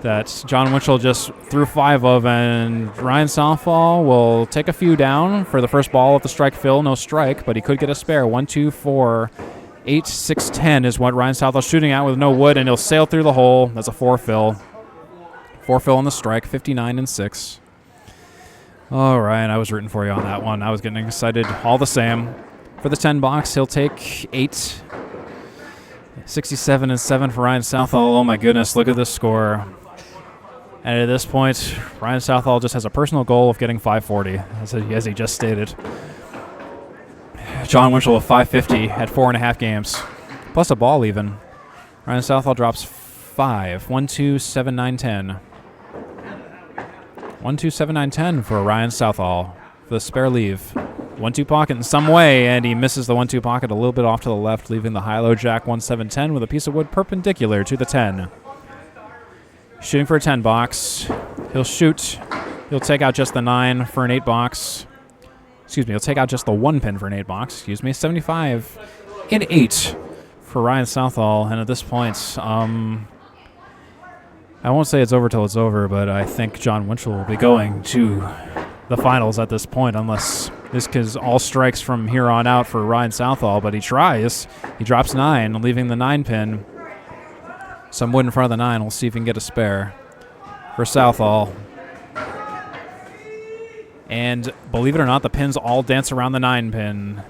Speaker 1: that Jon Winchell just threw 5 of, and Ryan Southall will take a few down for the first ball of the strike fill. No strike, but he could get a spare. 1, 2, 4, 8-6-10 is what Ryan Southall's shooting at with no wood, and he'll sail through the hole. That's a 4-fill. 4-fill on the strike, 59-6. Oh, Ryan, I was rooting for you on that one. I was getting excited all the same. For the 10 box, he'll take 8. 67-7 for Ryan Southall. Oh, my goodness, look at this score. And at this point, Ryan Southall just has a personal goal of getting 540, as he just stated. Jon Winchell with 550 at 4.5 games, plus a ball even. Ryan Southall drops 5. 1-2-7-9-10. 1-2-7-9-10 for Ryan Southall for the spare leave. 1-2 pocket in some way, and he misses the 1-2 pocket a little bit off to the left, leaving the high-low jack 1-7-10 with a piece of wood perpendicular to the 10. Shooting for a 10 box. He'll shoot. He'll take out just the 9 for an 8 box. Excuse me, he'll take out just the 1 pin for an 8 box. 75-8 for Ryan Southall, and at this point, I won't say it's over till it's over, but I think Jon Winchell will be going to the finals at this point, unless this is all strikes from here on out for Ryan Southall, but he tries. He drops 9, leaving the 9 pin. Some wood in front of the 9. We'll see if he can get a spare for Southall. And believe it or not, the pins all dance around the 9 pin.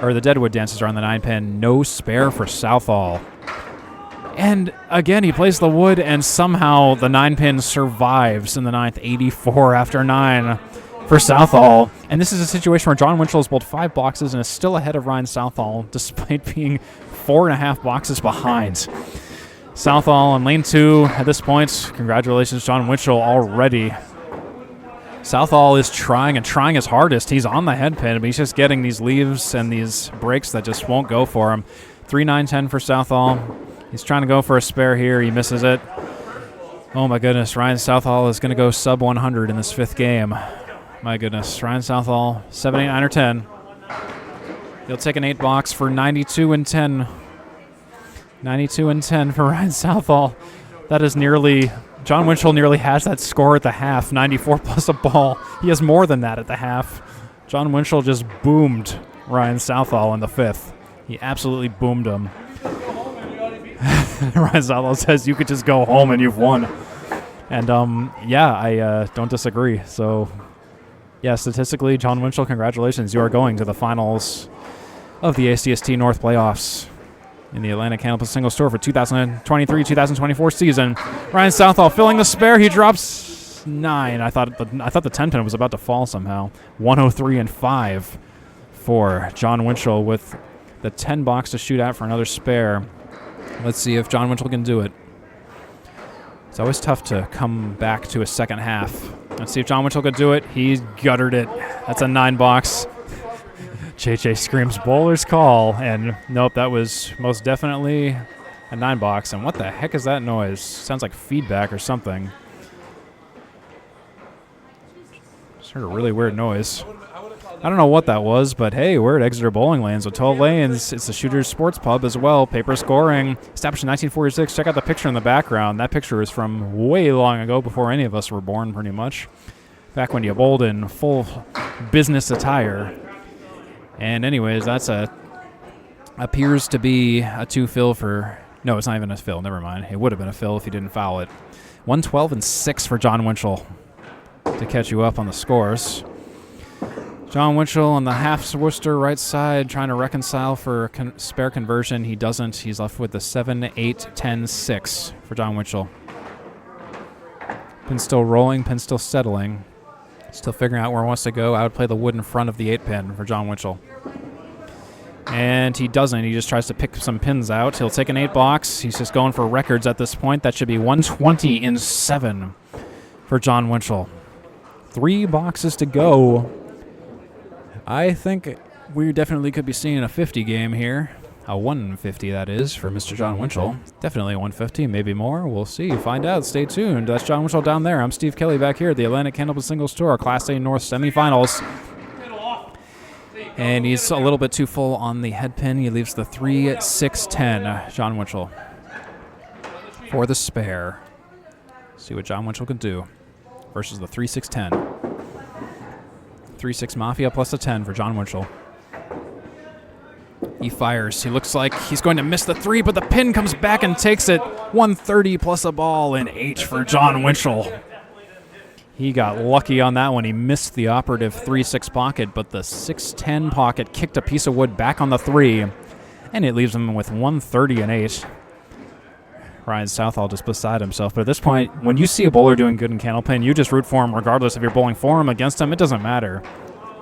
Speaker 1: Or the deadwood dances around the 9 pin. No spare for Southall. And again, he plays the wood, and somehow the 9 pin survives in the 9th. 84 after 9 for Southall. And this is a situation where Jon Winchell has bowled 5 boxes and is still ahead of Ryan Southall, despite being 4.5 boxes behind. Southall on lane 2 at this point. Congratulations, Jon Winchell, already. Southall is trying his hardest. He's on the head pin, but he's just getting these leaves and these breaks that just won't go for him. 3-9-10 for Southall. He's trying to go for a spare here. He misses it. Oh, my goodness. Ryan Southall is going to go sub 100 in this 5th game. My goodness. Ryan Southall, 7, 8, 9, or 10. He'll take an 8 box for 92-10. 92-10 for Ryan Southall. That is nearly... Jon Winchell nearly has that score at the half. 94 plus a ball. He has more than that at the half. Jon Winchell just boomed Ryan Southall in the 5th. He absolutely boomed him. Ryan Southall says you could just go home and you've won. And, yeah, I don't disagree. So, yeah, statistically, Jon Winchell, congratulations. You are going to the finals of the ACST North playoffs in the Atlantic Campus Single Store for 2023-2024 season. Ryan Southall filling the spare. He drops 9. I thought the 10 pin was about to fall somehow. 103-5 for Jon Winchell with the 10 box to shoot out for another spare. Let's see if Jon Winchell can do it. It's always tough to come back to a second half. Let's see if Jon Winchell could do it. He's guttered it. That's a 9 box. JJ screams bowler's call, and nope, that was most definitely a 9 box. And what the heck is that noise? Sounds like feedback or something. Just heard a really weird noise. I don't know what that was, but hey, we're at Exeter Bowling Lanes with 12 lanes. It's the Shooter's Sports Pub as well. Paper scoring. Established in 1946. Check out the picture in the background. That picture is from way long ago, before any of us were born, pretty much. Back when you bowled in full business attire. And anyways, that's appears to be a 2-fill for... No, it's not even a fill. Never mind. It would have been a fill if he didn't foul it. 112-6 for Jon Winchell to catch you up on the scores. Jon Winchell on the half Worcester right side trying to reconcile for spare conversion. He doesn't. He's left with the 7, 8, 10, 6 for Jon Winchell. Pin still rolling. Pin still settling. Still figuring out where he wants to go. I would play the wood in front of the 8 pin for Jon Winchell. And he doesn't. He just tries to pick some pins out. He'll take an 8 box. He's just going for records at this point. That should be 120-7 for Jon Winchell. 3 boxes to go. I think we definitely could be seeing a 50 game here. A 150, that is, for Mr. Jon Winchell. Definitely 150, maybe more. We'll see. Find out. Stay tuned. That's Jon Winchell down there. I'm Steve Kelly back here at the Atlantic Candlepin Singles Tour, Class A North semifinals. And he's a little bit too full on the head pin. He leaves the 3, 6, 10. Jon Winchell for the spare. See what Jon Winchell can do versus the 3, 6, 10. 3, 6 Mafia plus a 10 for Jon Winchell. He fires. He looks like he's going to miss the 3, but the pin comes back and takes it. 130 plus a ball in H for Jon Winchell. He got lucky on that one. He missed the operative 3-6 pocket, but the 6-10 pocket kicked a piece of wood back on the 3, and it leaves him with 130 and 8. Ryan Southall just beside himself. But at this point, when you see a bowler doing good in candlepin, you just root for him regardless if you're bowling for him, against him. It doesn't matter.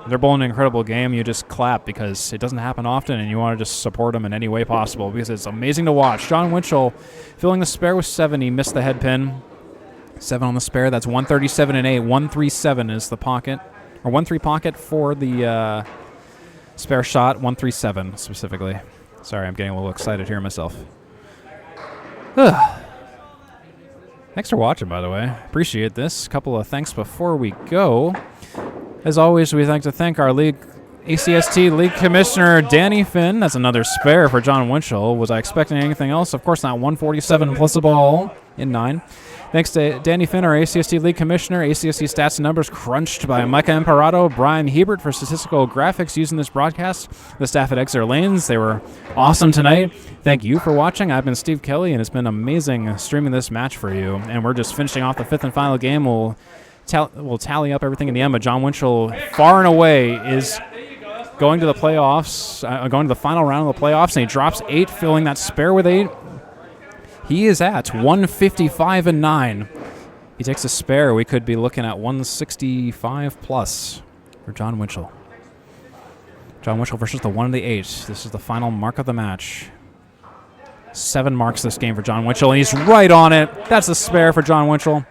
Speaker 1: If they're bowling an incredible game, you just clap because it doesn't happen often, and you want to just support them in any way possible because it's amazing to watch. Jon Winchell filling the spare with 7. He missed the head pin. 7 on the spare. That's 137 and 8. 137 is the pocket, or 1-3 pocket for the spare shot. 137 specifically. Sorry, I'm getting a little excited here myself. Thanks for watching, by the way. Appreciate this. Couple of thanks before we go. As always, we'd like to thank our league ACST League Commissioner Danny Finn. That's another spare for Jon Winchell. Was I expecting anything else? Of course not. 147 plus a ball in 9. Thanks to Danny Finn, our ACST League Commissioner. ACST stats and numbers crunched by Micah Imparato, Brian Hebert for statistical graphics using this broadcast. The staff at Exeter Lanes, they were awesome tonight. Thank you for watching. I've been Steve Kelly, and it's been amazing streaming this match for you. And we're just finishing off the 5th and final game. We'll tally up everything in the end, but Jon Winchell, far and away, is going to the playoffs, going to the final round of the playoffs, and he drops 8, filling that spare with 8. He is at 155 and 9. He takes a spare. We could be looking at 165 plus for Jon Winchell. Jon Winchell versus the 1 and the 8. This is the final mark of the match. 7 marks this game for Jon Winchell, and he's right on it. That's the spare for Jon Winchell.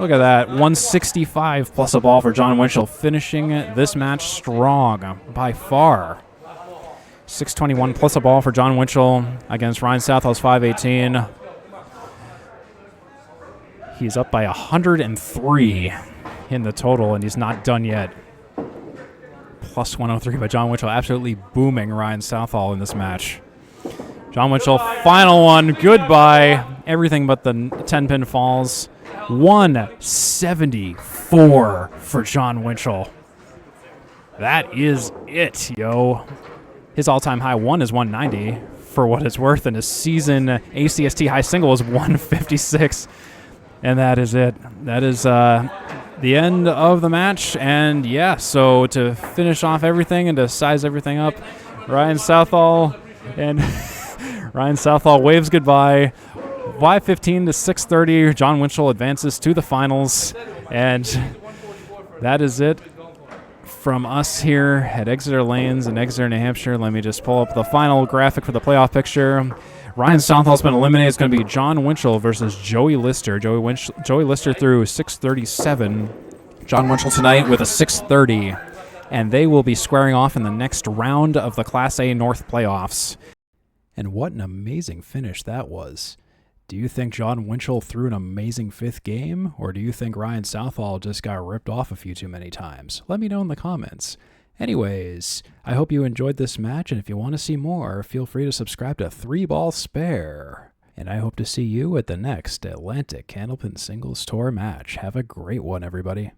Speaker 1: Look at that. 165 plus a ball for Jon Winchell, finishing this match strong by far. 621 plus a ball for Jon Winchell against Ryan Southall's 518. He's up by 103 in the total, and he's not done yet. Plus 103 by Jon Winchell, absolutely booming Ryan Southall in this match. Jon Winchell, final one, goodbye. Everything but the 10-pin falls. 174 for Jon Winchell. That is it, yo. His all-time high 1 is 190 for what it's worth, and his season ACST high single is 156. And that is it. That is the end of the match. And yeah, so to finish off everything and to size everything up, Ryan Southall waves goodbye. 5:15 to 6:30. Jon Winchell advances to the finals, and that is it from us here at Exeter Lanes in Exeter, New Hampshire. Let me just pull up the final graphic for the playoff picture. Ryan Southall's been eliminated. It's going to be Jon Winchell versus Joey Lister. Joey Lister through 6:37. Jon Winchell tonight with a 6:30, and they will be squaring off in the next round of the Class A North playoffs. And what an amazing finish that was. Do you think Jon Winchell threw an amazing 5th game, or do you think Ryan Southall just got ripped off a few too many times? Let me know in the comments. Anyways, I hope you enjoyed this match, and if you want to see more, feel free to subscribe to 3 Ball Spare. And I hope to see you at the next Atlantic Candlepin Singles Tour match. Have a great one, everybody.